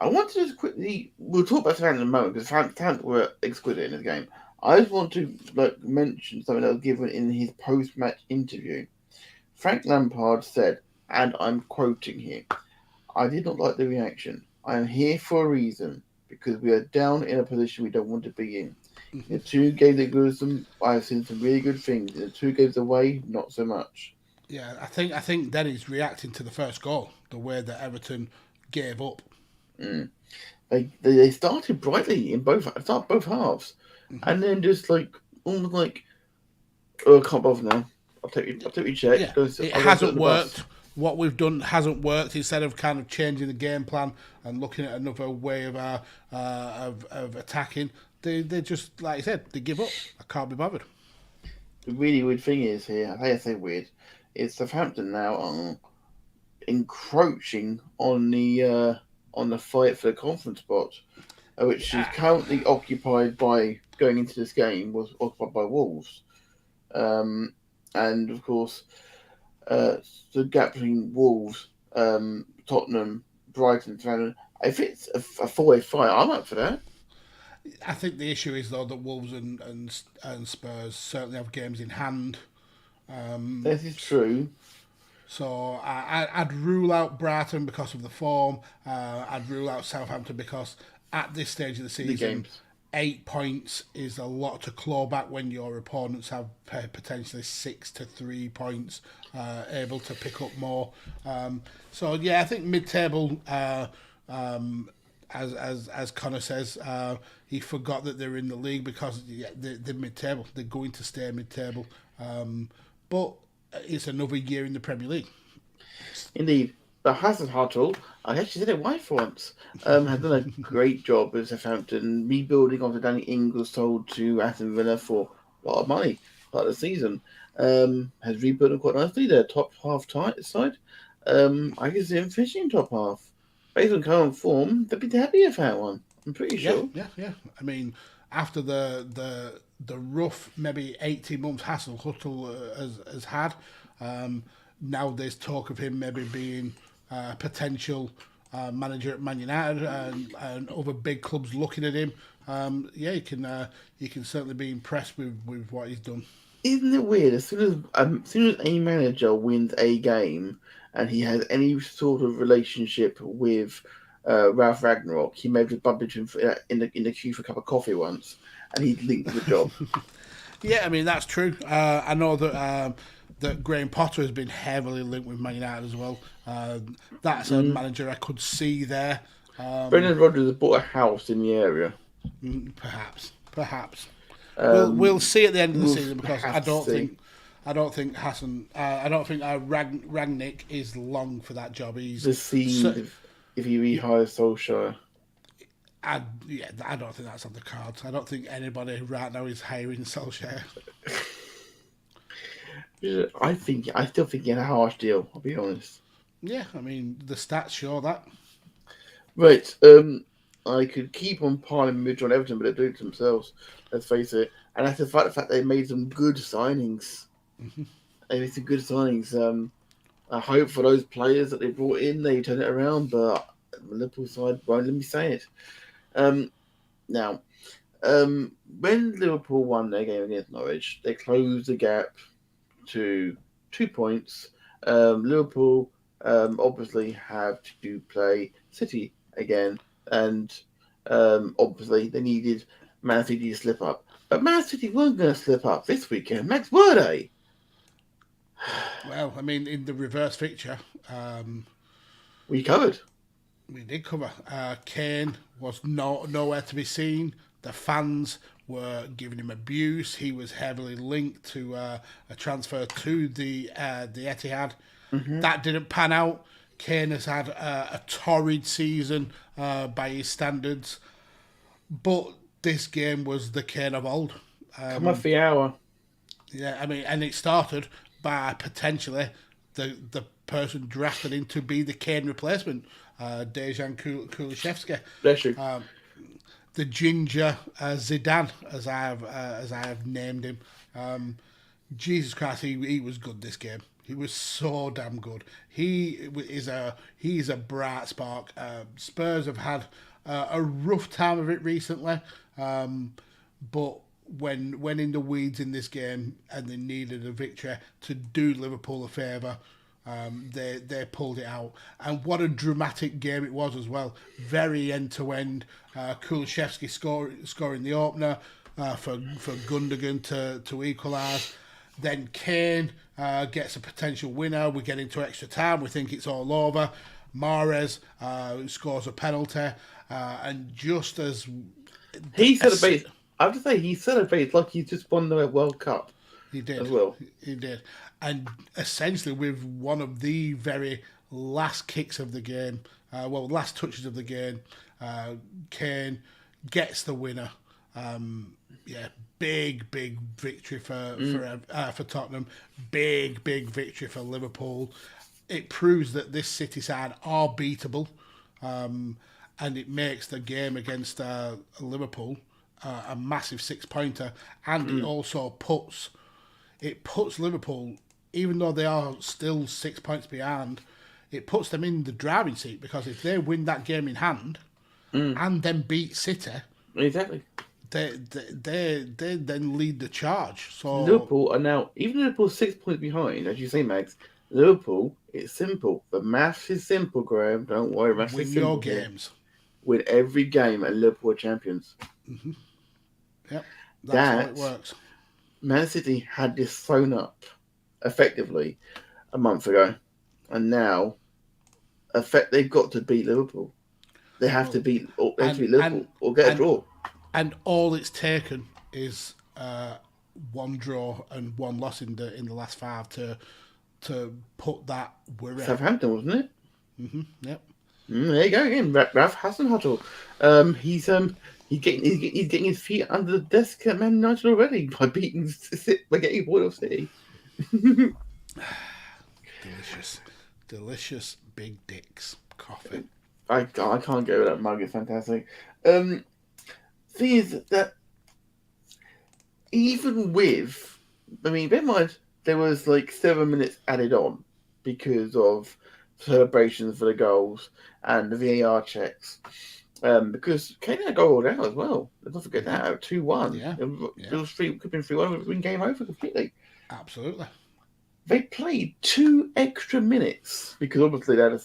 want to just quickly, we'll talk about Southampton in a moment because Southampton were exquisite in this game. I just want to mention something that was given in his post-match interview. Frank Lampard said, and I'm quoting here, "I did not like the reaction. I am here for a reason, because we are down in a position we don't want to be in. In the 2 games against them, I have seen some really good things. In the 2 games away, not so much." Yeah, I think then he's reacting to the first goal, the way that Everton gave up. They started brightly in both halves, and then just like almost like, oh, I can't bother now. I'll take your check. Yeah, it I'll hasn't worked. What we've done hasn't worked. Instead of kind of changing the game plan and looking at another way of of attacking, they just, like I said, they give up. I can't be bothered. The really weird thing is here, I say weird, is Southampton now are encroaching on the fight for the conference spot, which is currently occupied by, going into this game, was occupied by Wolves. And of course, the gap between Wolves, Tottenham, Brighton, Southampton, if it's a 4-way fight, I'm up for that. I think the issue is, though, that Wolves and Spurs certainly have games in hand. This is true. So I'd rule out Brighton because of the form. I'd rule out Southampton because at this stage of the season, 8 points is a lot to claw back when your opponents have potentially 6 to 3 points, able to pick up more. So yeah, I think mid-table. As Connor says, he forgot that they're in the league because they're mid-table. They're going to stay mid-table. But it's another year in the Premier League. Indeed. But Hassan Hartle, I actually said it wife once, has done a great job with Southampton, rebuilding after Danny Ings was sold to Aston Villa for a lot of money part of the season. Has rebuilt them quite nicely. Their top half side. I can see them finishing top half. Based on current form, they'd be happy with that one. I'm pretty sure. Yeah. I mean, after the rough, maybe 18 months Hasenhüttl has had, now there's talk of him maybe being a potential manager at Man United and other big clubs looking at him. You can certainly be impressed with what he's done. Isn't it weird? As soon as a manager wins a game and he has any sort of relationship with Ralph Ragnarok, he may just bump into him in the queue for a cup of coffee once, and he's linked to the job. Yeah, I mean, that's true. I know that Graham Potter has been heavily linked with Man United as well. That's a manager I could see there. Brendan Rodgers has bought a house in the area. Perhaps. We'll see at the end of the season, because I don't think Rangnick is long for that job. He's the scene if he rehires Solskjaer. I don't think that's on the cards. I don't think anybody right now is hiring Solskjaer. I still think he had a harsh deal, I'll be honest. Yeah, I mean, the stats show that. Right, I could keep on piling Mitch on Everton, but they do it themselves, let's face it. And that's the fact they made some good signings. They made some good signings. I hope for those players that they brought in, they turn it around, but the Liverpool side won't let me say it. Now, when Liverpool won their game against Norwich, they closed the gap to 2 points. Liverpool obviously have to play City again, and obviously they needed Man City to slip up. But Man City weren't going to slip up this weekend, Max, were they? Well, I mean, in the reverse fixture, we covered. We did cover. Kane was nowhere to be seen. The fans were giving him abuse. He was heavily linked to a transfer to the Etihad. That didn't pan out. Kane has had a torrid season by his standards, but this game was the Kane of old. Come off the hour. Yeah, I mean, and it started by potentially the person drafted in to be the Kane replacement, Dejan Kulusevski. Bless you. The ginger Zidane, as I have named him. Jesus Christ, he was good this game. He was so damn good. He's a bright spark. Spurs have had a rough time of it recently, but when in the weeds in this game and they needed a victory to do Liverpool a favour, they pulled it out. And what a dramatic game it was as well. Very end to end. Kulusevski scoring the opener for Gundogan to equalise. Then Kane gets a potential winner. We get into extra time. We think it's all over. Mahrez scores a penalty, and just as he celebrates, I have to say, he celebrates like he's just won the World Cup. He did as well. He did, and essentially with one of the very last kicks of the game, last touches of the game, Kane gets the winner. Big victory for Tottenham. Big victory for Liverpool. It proves that this City side are beatable, and it makes the game against Liverpool a massive 6-pointer, and it also puts Liverpool, even though they are still 6 points behind, it puts them in the driving seat, because if they win that game in hand and then beat City, exactly, they then lead the charge. So Liverpool are now, even Liverpool 6 points behind, as you say, Max. Liverpool, it's simple. The maths is simple, Graham. Don't worry, maths win is simple. your games. Win every game, and Liverpool are champions. Mm-hmm. Yep, that's how it works. Man City had this thrown up effectively a month ago, and now they've got to beat Liverpool. They have to beat Liverpool or get a draw. And all it's taken is one draw and one loss in the last 5 to put that worry. Southampton, wasn't it? Mm-hmm. Yep. There you go again, Ralph Hasenhüttl. He's getting his feet under the desk at Man United already by getting Boyle City. delicious big dicks coffee. I can't go with that mug. It's fantastic. Thing is that even with, bear in mind, there was like 7 minutes added on because of celebrations for the goals and the VAR checks. Because Kane had a goal out as well. Don't forget that, 2-1. Yeah. It was could have been 3-1, it would have been game over completely. Absolutely. They played 2 extra minutes because obviously they had a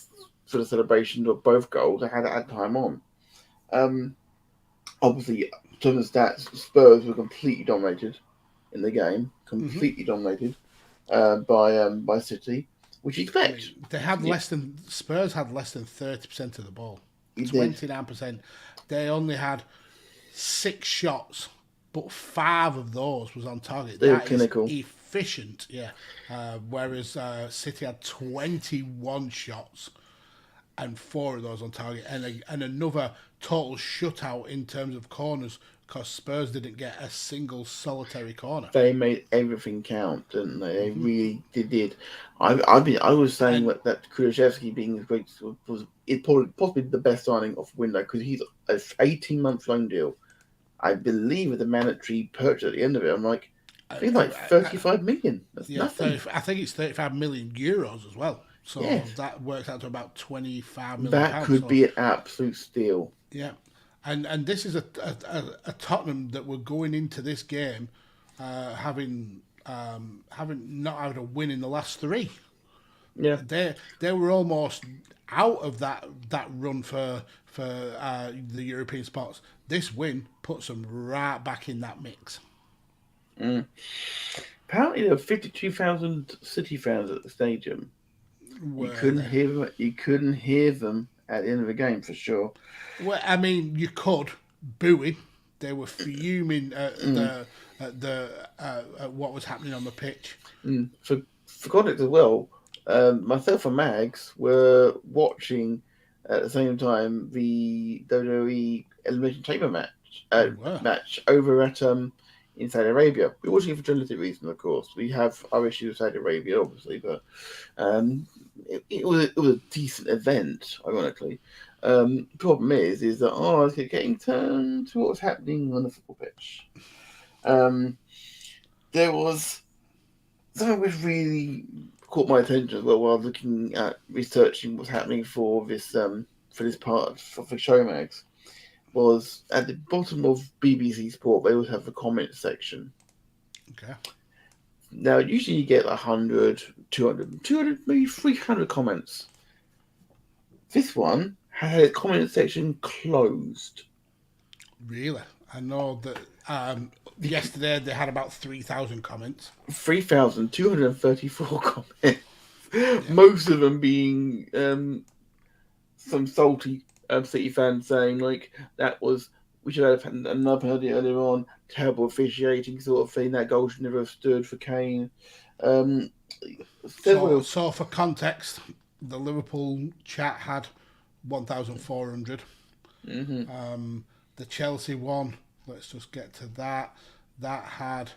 sort of celebration of both goals. They had to add time on. Obviously, to the stats, Spurs were completely dominated in the game. Dominated by City, which you expect. They had Spurs had less than 30% of the ball. 29%. They only had 6 shots, but 5 of those was on target. They were clinical. Efficient, yeah. Whereas City had 21 shots and 4 of those on target, and another total shutout in terms of corners, because Spurs didn't get a single solitary corner. They made everything count, didn't they? They really did. I was saying that Kulusevski being great was possibly the best signing of the window, because he's an 18-month loan deal. I believe with the mandatory purchase at the end of it, I'm like, I think like 35 million. That's nothing. I think it's 35 million euros as well. So that works out to about 25 million. That could be an absolute steal. Yeah. And this is a Tottenham that were going into this game having not had a win in the last 3. Yeah, they were almost out of that run for the European spots. This win puts them right back in that mix. Apparently there were 52,000 City fans at the stadium. You couldn't hear them at the end of the game for sure. Well, I mean, you could booing. They were fuming at what was happening on the pitch. For context as well, myself and Mags were watching at the same time the WWE Elimination Chamber match over at in Saudi Arabia. We're watching it for journalistic reasons, of course. We have our issues with Saudi Arabia, obviously, but it was a decent event, ironically. Problem is that I was getting turned to what was happening on the football pitch. There was something which really caught my attention as well while I was looking at researching what's happening for this part of the show, Mags. Was at the bottom of BBC Sport, they always have the comment section. Okay. Now, usually you get 100, 200, maybe 300 comments. This one had a comment section closed. Really? I know that yesterday they had about 3,000 comments. 3,234 comments. Yeah. Most of them being some salty City fans saying like we should have had another penalty earlier on, terrible officiating sort of thing. That goal should never have stood for Kane. So for context, the Liverpool chat had 1,400. Mm-hmm. The Chelsea one, let's just get to that. That had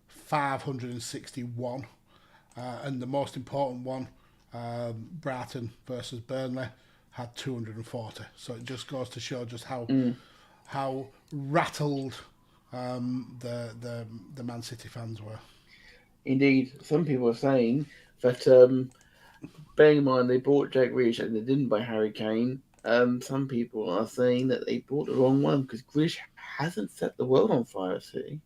561. And the most important one, Brighton versus Burnley, had 240. So it just goes to show just how rattled the Man City fans were. Indeed, some people are saying that, bearing in mind they bought Jack Grealish and they didn't buy Harry Kane, some people are saying that they bought the wrong one because Grealish hasn't set the world on fire, see?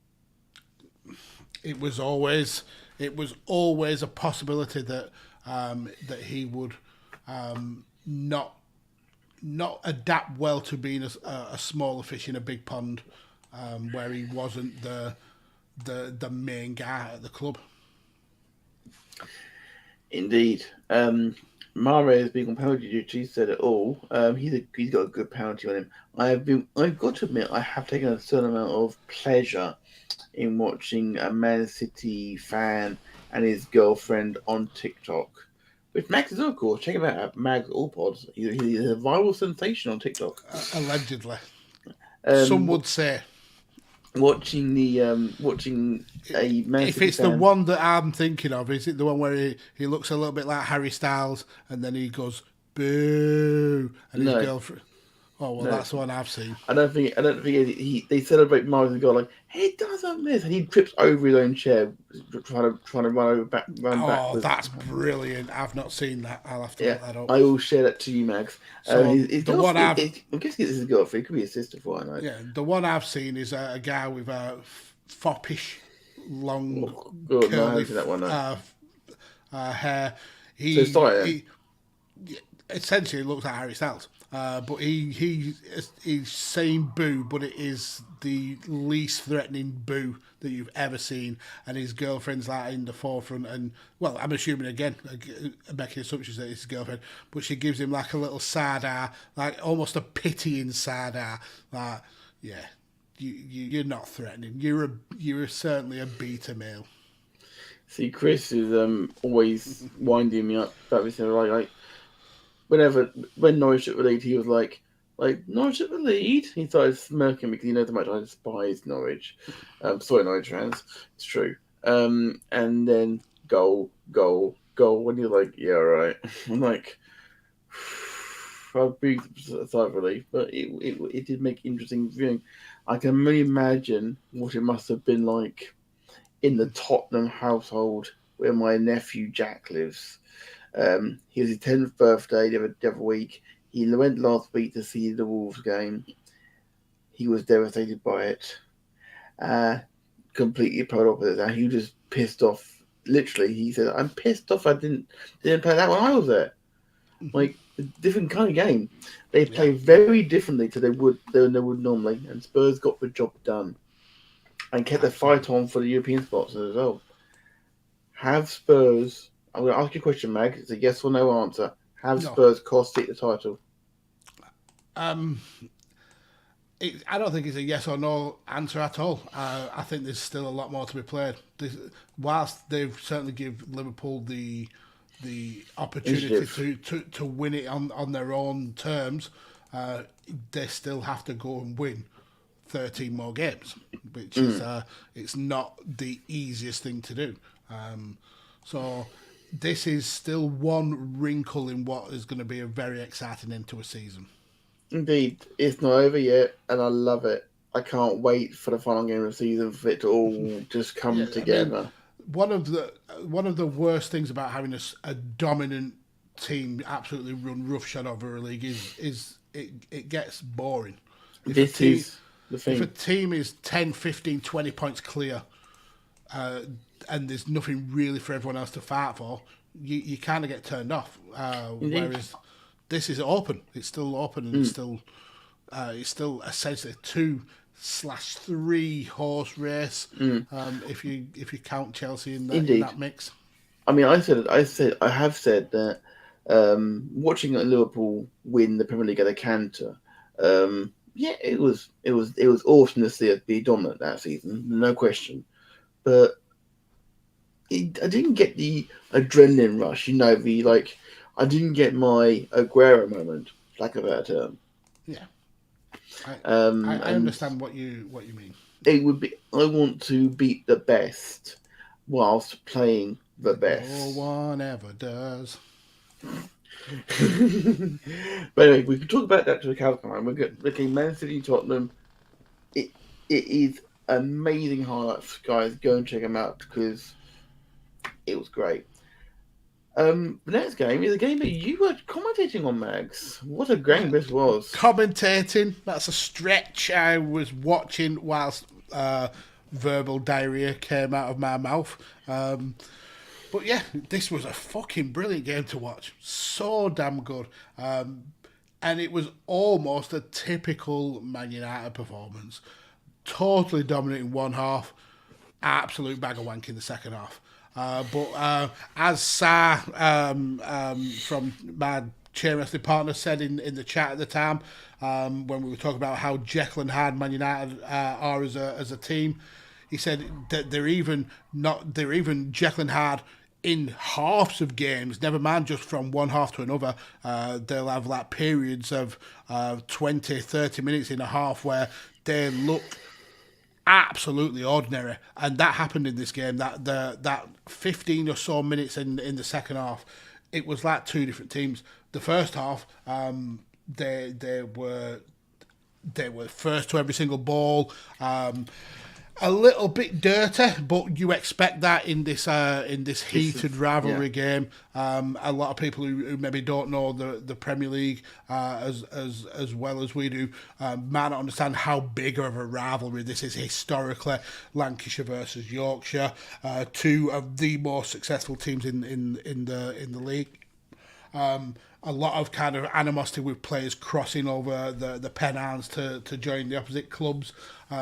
It was always a possibility that that he would not adapt well to being a smaller fish in a big pond, where he wasn't the main guy at the club. Indeed. Mare has been on penalty duty, he said it all. He's got a good penalty on him. I've got to admit, I have taken a certain amount of pleasure in watching a Man City fan and his girlfriend on TikTok. With Max as well, of course. Check him out at Max Allpods. He's a viral sensation on TikTok. Allegedly. Some would say. Watching a Man if City it's fan. The one that I'm thinking of, is it the one where he looks a little bit like Harry Styles and then he goes boo and his girlfriend? Oh well, that's the one I've seen. I don't think they celebrate Mars and go like, "Hey, he doesn't miss," and he trips over his own chair, trying to run backwards. Oh, that's brilliant! I've not seen that. I'll have to look that up. I will share that to you, Max. So I'm guessing it's his girlfriend. It could be his sister for I know. Yeah, the one I've seen is a guy with a foppish, long, curly hair. He essentially looks like Harry Styles. But he's saying boo, but it is the least threatening boo that you've ever seen, and his girlfriend's like in the forefront. And well, I'm assuming again, making assumptions that it's his girlfriend, but she gives him like a little side eye, like almost a pitying side eye. Like, yeah, you're not threatening. You're certainly a beta male. See, Chris is always winding me up about this. Like. When Norwich took the lead, he was like Norwich took the lead. He started smirking because he knows how much I despise Norwich. Sorry, Norwich fans, it's true. And then goal. When you're like, yeah, right. I'm like, I breathed a sigh of relief, but it did make interesting viewing. I can only imagine what it must have been like in the Tottenham household where my nephew Jack lives. He was his 10th birthday the other week. He went last week to see the Wolves game. He was devastated by it. Completely polar opposite. And he was just pissed off. Literally, he said, "I'm pissed off I didn't play that when I was there." Like, a different kind of game. They play very differently to they would normally. And Spurs got the job done. And kept the fight on for the European spots as well. Have Spurs... I'm going to ask you a question, Mag. It's a yes or no answer. Have Spurs cost City the title? I don't think it's a yes or no answer at all. I think there's still a lot more to be played. Whilst they've certainly give Liverpool the opportunity to win it on their own terms, they still have to go and win 13 more games, which is it's not the easiest thing to do. So this is still one wrinkle in what is going to be a very exciting end to a season. Indeed. It's not over yet, and I love it. I can't wait for the final game of the season for it to all just come together. I mean, one of the worst things about having a dominant team absolutely run roughshod over a league is it gets boring. This is the thing. If a team is 10, 15, 20 points clear, and there's nothing really for everyone else to fight for, you kind of get turned off. Whereas this is open. It's still open, and it's still essentially a 2/3 horse race. If you count Chelsea in that mix. I mean, I have said that Watching Liverpool win the Premier League at a canter, it was awesome to see us be dominant that season, no question. But I didn't get the adrenaline rush, I didn't get my Aguero moment, lack of a better term. Yeah, I understand what you mean. It would be, I want to beat the best whilst playing the best. No one ever does. But anyway, we can talk about that to the cows come home. We're looking Man City, Tottenham. It is amazing highlights, guys. Go and check them out because it was great. The next game is a game that you were commentating on, Mags. What a game this was. Commentating, that's a stretch. I was watching whilst verbal diarrhea came out of my mouth. But yeah, this was a fucking brilliant game to watch. So damn good. And it was almost a typical Man United performance. Totally dominating one half. Absolute bag of wank in the second half. But as Sa from my chain wrestling partner said in the chat at the time, when we were talking about how Jekyll and Hyde Man United are as a team, he said that they're even Jekyll and Hyde in halves of games, never mind just from one half to another. They'll have like periods of 20, 30 minutes in a half where they look absolutely ordinary, and that happened in this game. That 15 or so minutes in the second half, it was like two different teams. The first half, they were first to every single ball. A little bit dirty, but you expect that in this heated rivalry game. A lot of people who maybe don't know the Premier League as well as we do might not understand how big of a rivalry this is historically. Lancashire versus Yorkshire, two of the most successful teams in the league. A lot of kind of animosity with players crossing over the pennines to join the opposite clubs.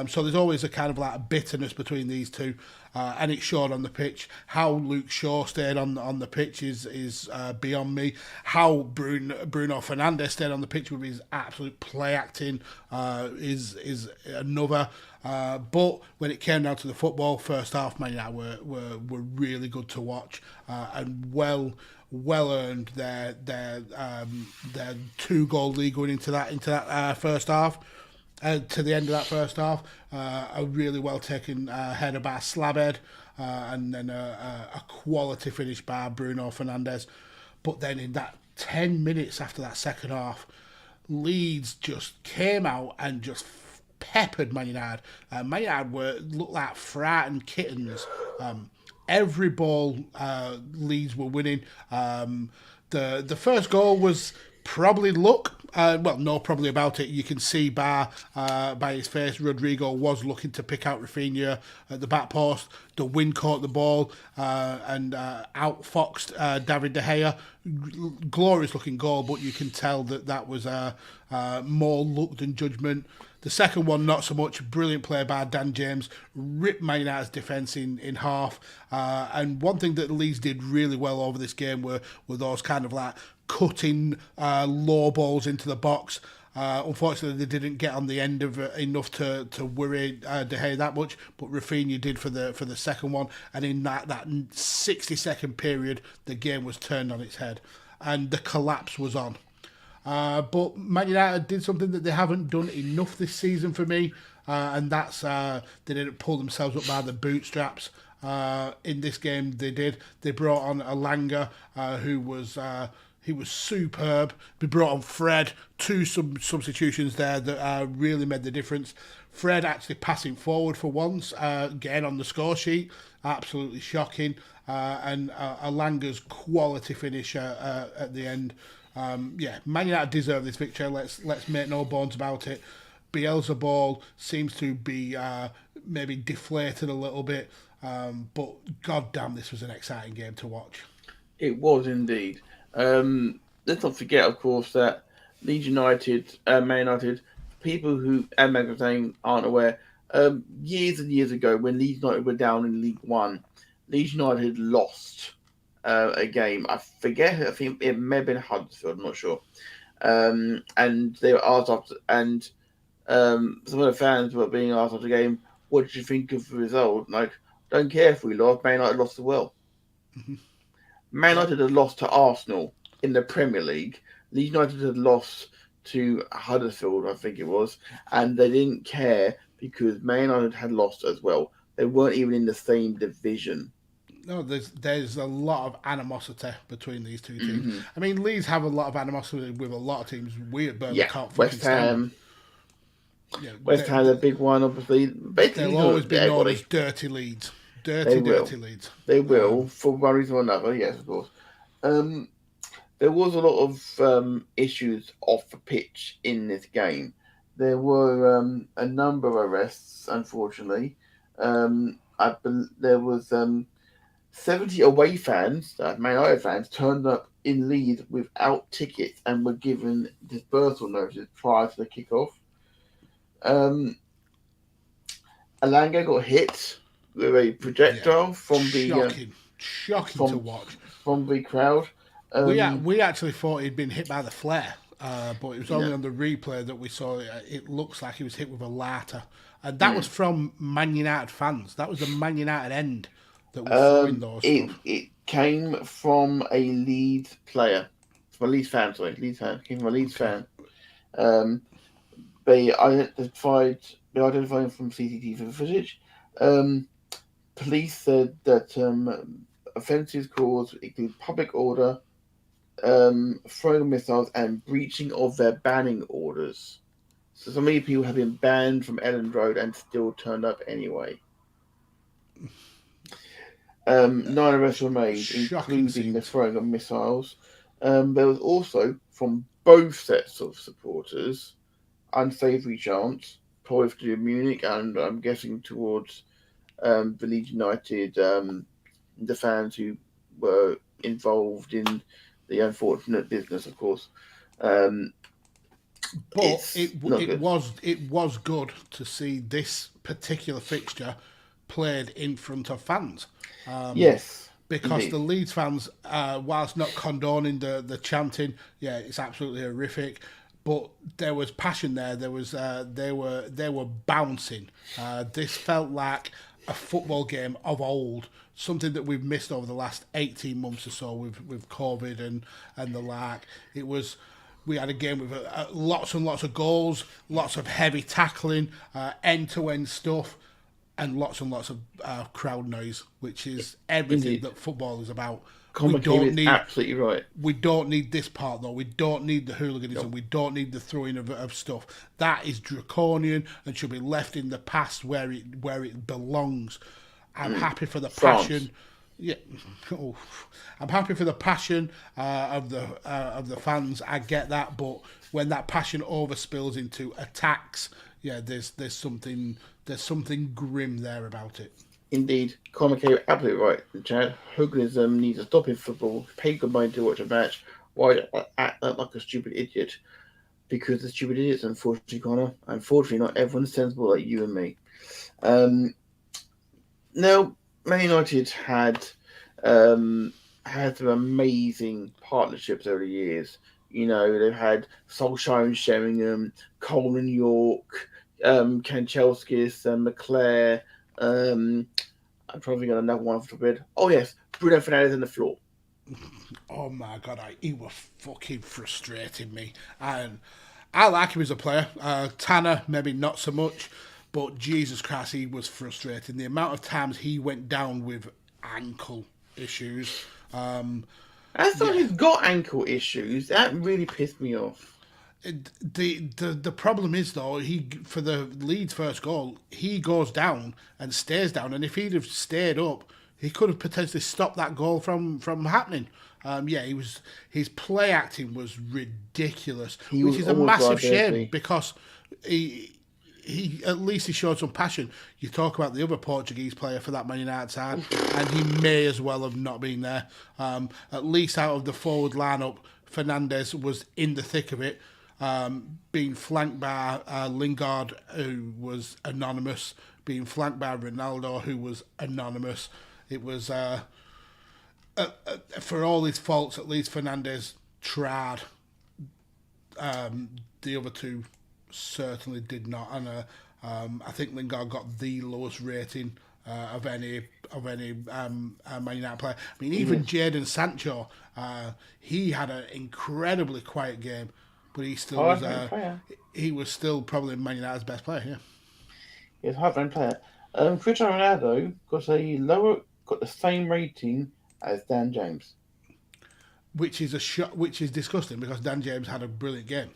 So there's always a kind of like a bitterness between these two, and it showed on the pitch. How Luke Shaw stayed on the pitch is beyond me. How Bruno Fernandes stayed on the pitch with his absolute play acting is another. But when it came down to the football, first half, Man United were really good to watch and well earned their 2-goal lead going into that first half. To the end of that first half, a really well taken header by Slabhead, and then a quality finish by Bruno Fernandes. But then in that 10 minutes after that second half, Leeds just came out and just peppered Man United. Man United looked like frightened kittens. Every ball Leeds were winning. The first goal was probably luck. No, probably about it. You can see by his face, Rodrigo was looking to pick out Rafinha at the back post. The wind caught the ball and outfoxed David De Gea. Glorious looking goal, but you can tell that was more luck than judgment. The second one, not so much. Brilliant play by Dan James. Ripped Man United's defence in half. And one thing that Leeds did really well over this game were those kind of like cutting low balls into the box. Unfortunately, they didn't get on the end of enough to worry De Gea that much, but Rafinha did for the second one. And in that 60-second period, the game was turned on its head, and the collapse was on. But Man United did something that they haven't done enough this season for me, and that's they didn't pull themselves up by the bootstraps. In this game, they did. They brought on Alanga, who was he was superb. They brought on Fred, two substitutions there that really made the difference. Fred actually passing forward for once, getting on the score sheet, absolutely shocking. And Alanga's quality finish at the end. Man United deserve this victory. Let's make no bones about it. Bielsa ball seems to be maybe deflated a little bit, but goddamn, this was an exciting game to watch. It was indeed. Let's not forget, of course, that Leeds United, Man United, people who and Meg saying aren't aware. Years and years ago, when Leeds United were down in League One, Leeds United lost a game. I forget. I think it may have been Huddersfield. I'm not sure. And they were asked after, and some of the fans were being asked after the game, "What did you think of the result?" Like, don't care if we lost. Man United lost as well. Mm-hmm. Man United had lost to Arsenal in the Premier League. Leeds United had lost to Huddersfield, I think it was, and they didn't care because Man United had lost as well. They weren't even in the same division. No, there's a lot of animosity between these two teams. Mm-hmm. I mean, Leeds have a lot of animosity with a lot of teams. We at Burnley Yeah, can't fucking West stand them. Ham. Yeah, West Ham's a big one, obviously. Basically, they'll always be known as dirty Leeds. Dirty Leeds. They will, for one reason or another, yes, of course. There was a lot of issues off the pitch in this game. There were a number of arrests, unfortunately. There was 70 away fans, Man United fans, turned up in Leeds without tickets and were given dispersal notices prior to the kickoff. Alanga got hit with a projectile from the shocking to watch from the crowd. We actually thought he'd been hit by the flare, but it was only on the replay that we saw it looks like he was hit with a lighter, and that was from Man United fans. That was the Man United end that was throwing those stuff. It came from a Leeds player, from a Leeds fan. Sorry, came from a Leeds fan. They identified him from CCTV footage. Police said that offences caused include public order, throwing missiles, and breaching of their banning orders. So many people have been banned from Elland Road and still turned up anyway. 9 arrests were made, including the throwing of missiles. There was also, from both sets of supporters, unsavoury chants, probably to do with Munich, and I'm guessing towards the Leeds United, the fans who were involved in the unfortunate business, of course. But it was good to see this particular fixture played in front of fans. Yes. Because indeed. the Leeds fans, whilst not condoning the chanting, yeah, it's absolutely horrific. But there was passion there. There was they were bouncing. This felt like a football game of old, something that we've missed over the last 18 months or so with COVID and the like. We had a game with lots and lots of goals, lots of heavy tackling, end-to-end stuff, and lots of crowd noise, which is everything that football is about. Absolutely right. We don't need this part though. We don't need the hooliganism. We don't need the throwing of stuff. That is draconian and should be left in the past where it belongs. I'm happy for the passion. Yeah, I'm happy for the passion of the fans. I get that, but when that passion overspills into attacks, yeah, there's something grim there about it. Indeed, Conor Kay, absolutely right. Chad, hooliganism needs to stop in football. Pay good money to watch a match. Why act like a stupid idiot? Because the stupid idiots, unfortunately, Conor. Unfortunately, not everyone's sensible like you and me. Now, Man United had some amazing partnerships over the years. You know, they've had Solskjaer and Sheringham, Cole and York, Kanchelskis and McClare. I'm probably got another one off the bed. Oh yes, Bruno Fernandes on the floor. Oh my god, he was fucking frustrating me. And I like him as a player. Tanner, maybe not so much, but Jesus Christ, he was frustrating. The amount of times he went down with ankle issues. As someone who's got ankle issues, that really pissed me off. The problem is though, for the Leeds first goal, he goes down and stays down, and if he'd have stayed up, he could have potentially stopped that goal from happening. His play acting was ridiculous, which is a massive shame because he at least he showed some passion. You talk about the other Portuguese player for that Man United side, and he may as well have not been there. At least out of the forward lineup, Fernandes was in the thick of it. Being flanked by Lingard, who was anonymous, being flanked by Ronaldo, who was anonymous. It was for all his faults, at least Fernandes tried. The other two certainly did not, and I think Lingard got the lowest rating of any Man United player. I mean, even Jadon Sancho, he had an incredibly quiet game, but he still was. He was still probably Man United's best player. Yeah, he's a hard-rank player. Cristiano Ronaldo got the same rating as Dan James, which is which is disgusting because Dan James had a brilliant game.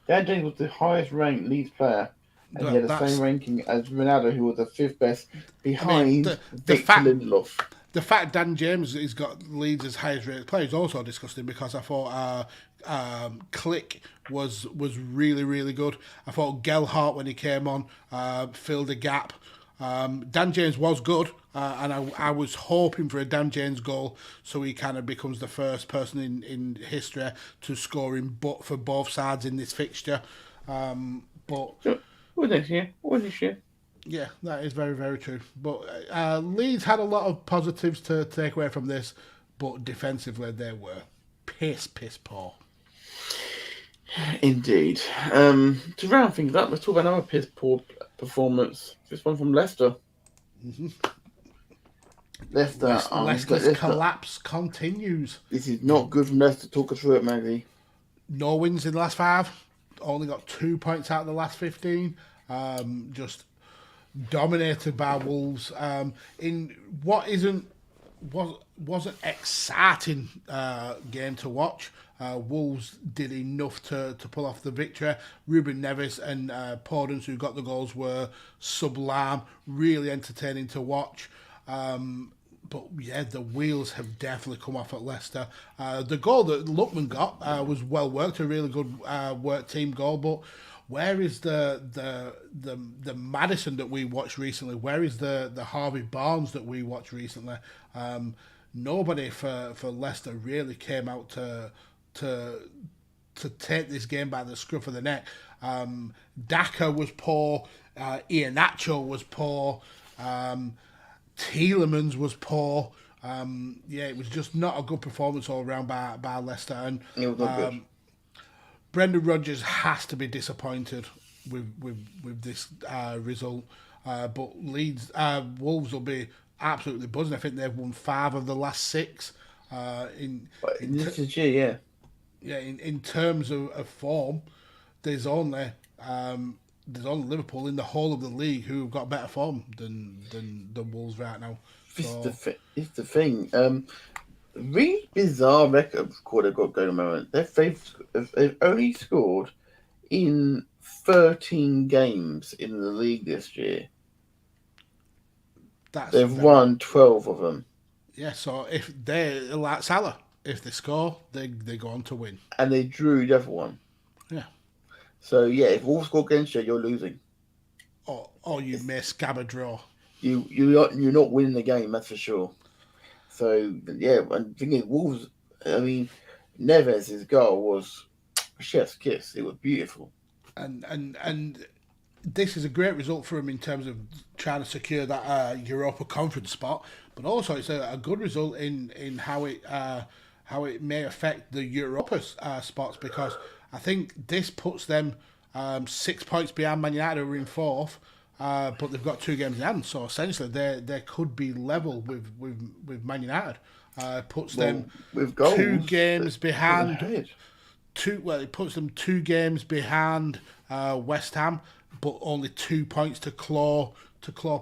Dan James was the highest-ranked Leeds player, and he had the same ranking as Ronaldo, who was the fifth best behind Victor Lindelof. The fact Dan James has got Leeds as highest rated player is also disgusting because I thought Click was really, really good. I thought Gelhardt, when he came on, filled a gap. Dan James was good, and I was hoping for a Dan James goal so he kind of becomes the first person in history to score for both sides in this fixture. But this year. Yeah, that is very, very true. But Leeds had a lot of positives to take away from this, but defensively they were piss poor. Indeed. To round things up, let's talk about another piss poor performance. This one from Leicester. Mm-hmm. Leicester's collapse continues. This is not good from Leicester. Talk us through it, Maggie. No wins in the last 5. Only got 2 points out of the last 15. Just dominated by Wolves in what wasn't exciting game to watch. Wolves did enough to pull off the victory. Ruben Neves and Podence, who got the goals, were sublime, really entertaining to watch. But yeah, the wheels have definitely come off at Leicester. The goal that Lookman got was well worked, a really good work team goal, but where is the Maddison that we watched recently? Where is the Harvey Barnes that we watched recently? Nobody for Leicester really came out to take this game by the scruff of the neck. Daka was poor. Iheanacho was poor. Tielemans was poor. It was just not a good performance all around by Leicester. And it was not good. Brendan Rodgers has to be disappointed with this result, but Wolves will be absolutely buzzing. I think they've won 5 of the last 6. In terms of form, there's only Liverpool in the whole of the league who have got better form than the Wolves right now. It's the thing. Really bizarre record they've got going at the moment. They've only scored in 13 games in the league this year. They've won 12 of them. Yeah, so if they're like Salah, if they score, they go on to win. And they drew the other one. Yeah. So yeah, if Wolves score against you, you're losing. Or you may scab a draw. You're not winning the game, that's for sure. So yeah, and the thing is, Wolves. I mean, Neves' goal was a chef's kiss. It was beautiful. And this is a great result for him in terms of trying to secure that Europa Conference spot, but also it's a good result in how it may affect the Europa spots, because I think this puts them 6 points behind Man United, who are in 4th. But they've got 2 games in hand, so essentially they could be level with Man United. Puts them with goals, 2 games behind. It puts them 2 games behind West Ham, but only 2 points to claw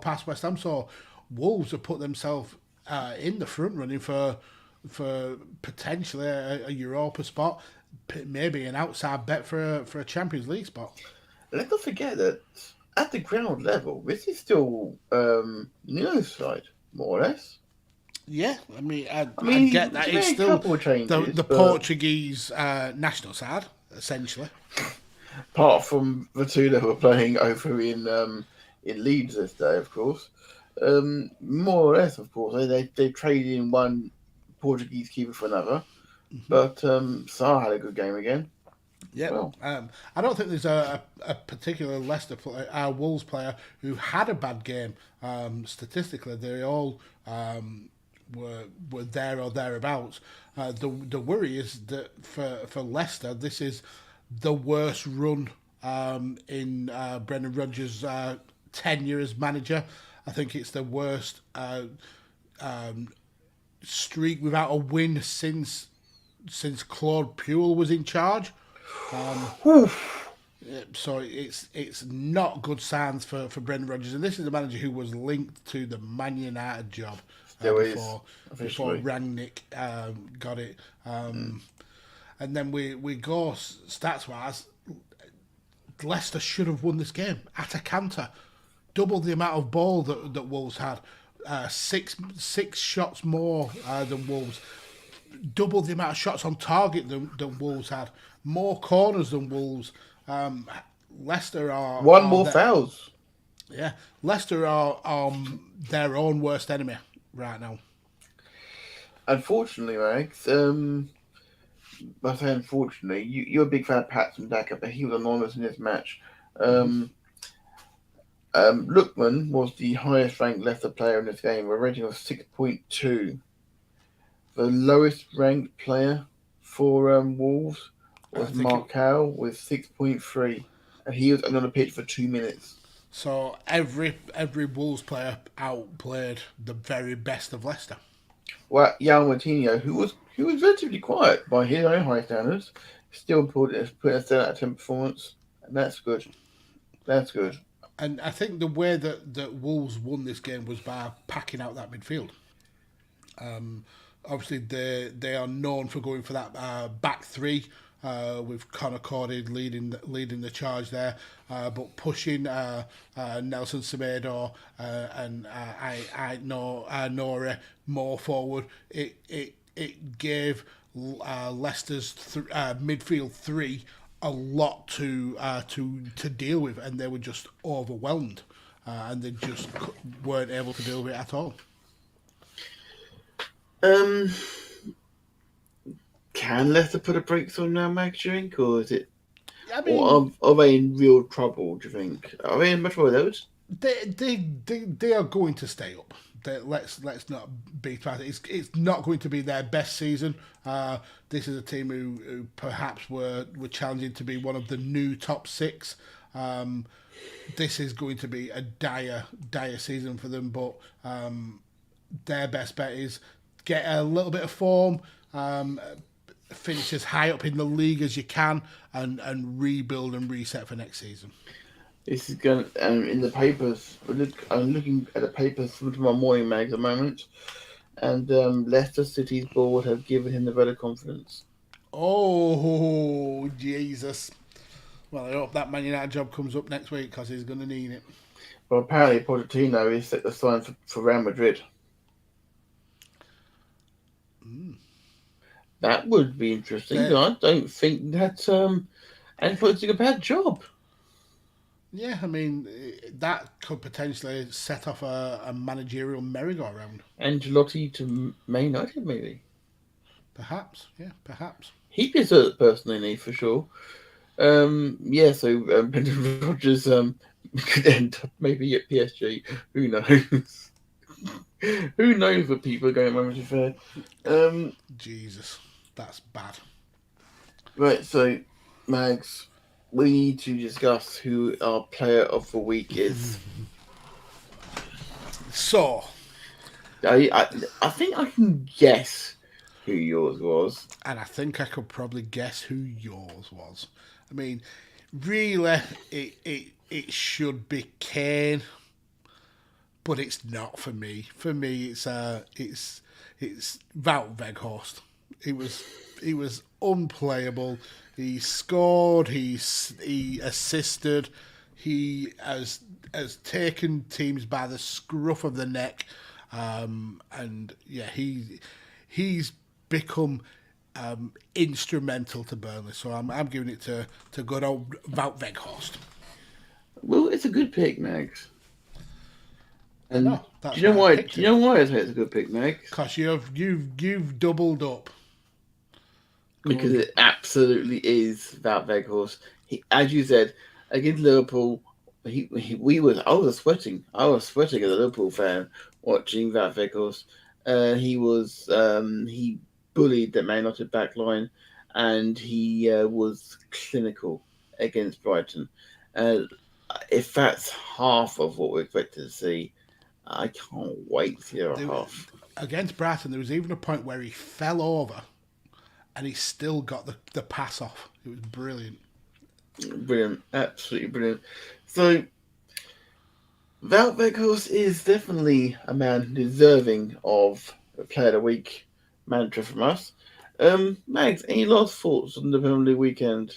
past West Ham. So Wolves have put themselves in the front running for potentially a Europa spot, maybe an outside bet for a Champions League spot. Let's not forget that at the ground level, this is still Nuno's side, more or less. Yeah, I mean, I get that it's still the Portuguese national side, essentially. Apart from the 2 that were playing over in Leeds this day, of course. More or less, of course. They traded in one Portuguese keeper for another. Mm-hmm. But Sarr had a good game again. Yeah, well, I don't think there's a particular Leicester player, Wolves player who had a bad game. Statistically, they all were there or thereabouts. The worry is that for Leicester, this is the worst run in Brendan Rodgers' tenure as manager. I think it's the worst streak without a win since Claude Puel was in charge. So it's not good signs for Brendan Rodgers, and this is a manager who was linked to the Man United job before Rangnick got it. And then we go stats wise. Leicester should have won this game at a canter, double the amount of ball that Wolves had, six shots more than Wolves, double the amount of shots on target than Wolves had, more corners than Wolves. Leicester are more fouls. Yeah, Leicester are their own worst enemy right now. Unfortunately, Max. I say unfortunately, you're a big fan of Patson Daka, but he was anonymous in this match. Lookman was the highest ranked Leicester player in this game, with a rating of 6.2. The lowest ranked player for Wolves was Markel with 6.3, and he was on the pitch for 2 minutes. So every Wolves player outplayed the very best of Leicester. Well, Yao Martino, who was relatively quiet by his own high standards, still put a 7 out of 10 performance, and that's good. That's good. And I think the way that Wolves won this game was by packing out that midfield. Obviously, they are known for going for that back three, with Conor Corded leading the charge there, but pushing Nelson Semedo and Nora more forward. It gave Leicester's midfield three a lot to deal with, and they were just overwhelmed, and they just weren't able to deal with it at all. Can Leicester put a brakes on now, Max, do you think, or is it? I mean, or are they in real trouble? Do you think? Are they in much more of those? They are going to stay up. Let's not be about it. It's not going to be their best season. This is a team who perhaps were challenging to be one of the new top six. This is going to be a dire season for them, but their best bet is get a little bit of form, finish as high up in the league as you can, and rebuild and reset for next season. This is going in the papers. I'm looking at the papers from tomorrow morning, Mag, at the moment, and Leicester City's board have given him the vote of confidence. Oh, Jesus. Well, I hope that Man United job comes up next week, because he's going to need it. Well, apparently Pochettino is set the sign for Real Madrid. That would be interesting. I don't think that Ancelotti's doing a bad job. Yeah, I mean, that could potentially set off a managerial merry-go-round. Ancelotti to Man United, maybe. Perhaps, yeah, perhaps. He'd be a certain person they need, for sure. So Brendan Rodgers could end up maybe at PSG. Who knows? Who knows what people are going at Moment Fair? Jesus, that's bad. Right, so, Mags, we need to discuss who our player of the week is. So, I think I can guess who yours was. And I think I could probably guess who yours was. I mean, really, it should be Kane, but it's not for me. For me, it's Wout Weghorst. He was unplayable. He scored. He assisted. He has taken teams by the scruff of the neck, and yeah, he's become instrumental to Burnley. So I'm giving it to good old Wout Weghorst. Well, it's a good pick, Mags. And no, do you know why? Do you know why I say it's a good pick, Mags? Because you've doubled up. Because it absolutely is Wout Weghorst. As you said, against Liverpool, I was sweating. I was sweating as a Liverpool fan watching Wout Weghorst. He bullied the Man United backline, and he was clinical against Brighton. If that's half of what we expected to see, I can't wait to see the other half. Against Brighton, there was even a point where he fell over, and he still got the pass off. It was brilliant. Brilliant, absolutely brilliant. So, Wout Weghorst is definitely a man deserving of a Player of the Week mantra from us. Mags, any last thoughts on the Premier League weekend?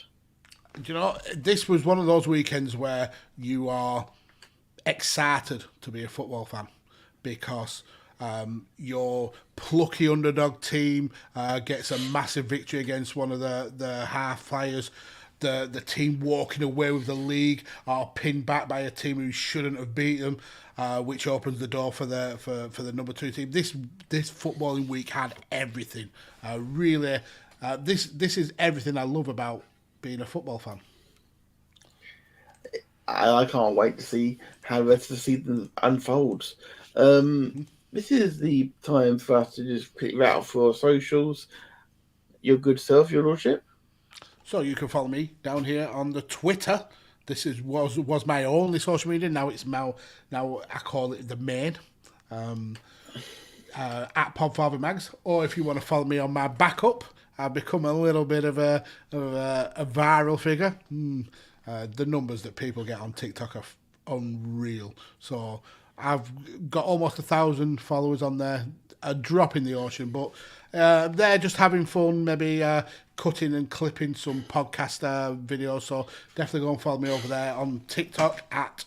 Do you know, this was one of those weekends where you are excited to be a football fan because your plucky underdog team gets a massive victory against one of the half flyers. The team walking away with the league are pinned back by a team who shouldn't have beat them, which opens the door for the number 2 team. This footballing week had everything. This is everything I love about being a football fan. I can't wait to see how the rest of the season unfolds. This is the time for us to just put it out for our socials. Your good self, your lordship. So you can follow me down here on the Twitter. This was my only social media. Now I call it the main. At PodFatherMags, or if you want to follow me on my backup, I've become a little bit of a viral figure. The numbers that people get on TikTok are unreal. So I've got almost 1,000 followers on there. A drop in the ocean, but they're just having fun, maybe cutting and clipping some podcast videos. So definitely go and follow me over there on TikTok at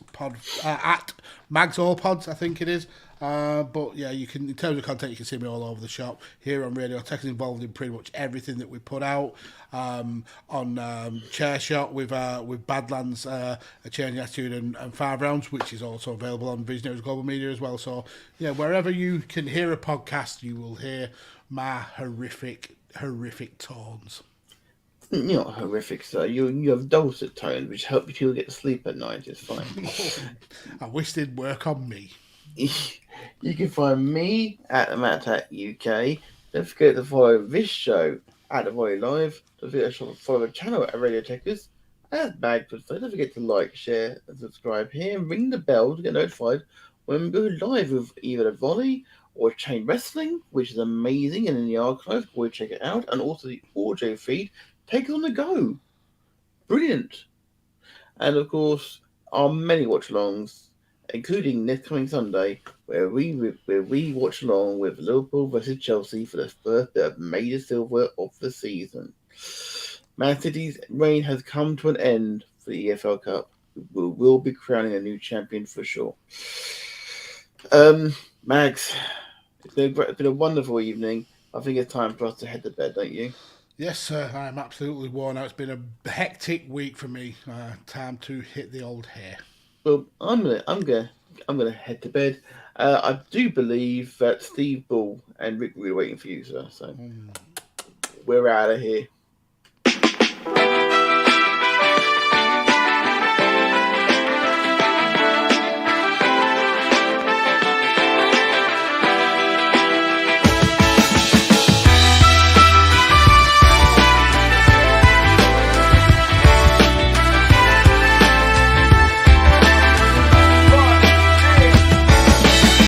Mags All Pods, I think it is. But yeah, you can, in terms of content, you can see me all over the shop here on Radio Tekkers, involved in pretty much everything that we put out. On Chair Shot with Badlands, A Change Attitude and 5 Rounds, which is also available on Visionaries Global Media as well. So yeah, wherever you can hear a podcast, you will hear my horrific tones. You're not horrific, sir. You have dulcet tones, which help you to get to sleep at night. It's fine. I wish they'd work on me. You can find me at the Matt UK. Don't forget to follow this show at the VOLLEY Live. Don't forget to follow the channel at Radio Tekkers. As Mag would say, don't forget to like, share, and subscribe here, and ring the bell to get notified when we go live with either the volley or chain wrestling, which is amazing and in the archive. Go check it out, and also the audio feed. Take it on the go. Brilliant. And of course, our many watch-alongs, including next coming Sunday, where we watch along with Liverpool versus Chelsea for the first bit of major silver of the season. Man City's reign has come to an end for the EFL Cup. We will be crowning a new champion for sure. Mags, it's been a wonderful evening. I think it's time for us to head to bed, don't you? Yes, sir. I'm absolutely worn out. It's been a hectic week for me. Time to hit the old hair. Well, I'm gonna head to bed. I do believe that Steve Ball and Rick Reed are waiting for you, sir. So we're out of here.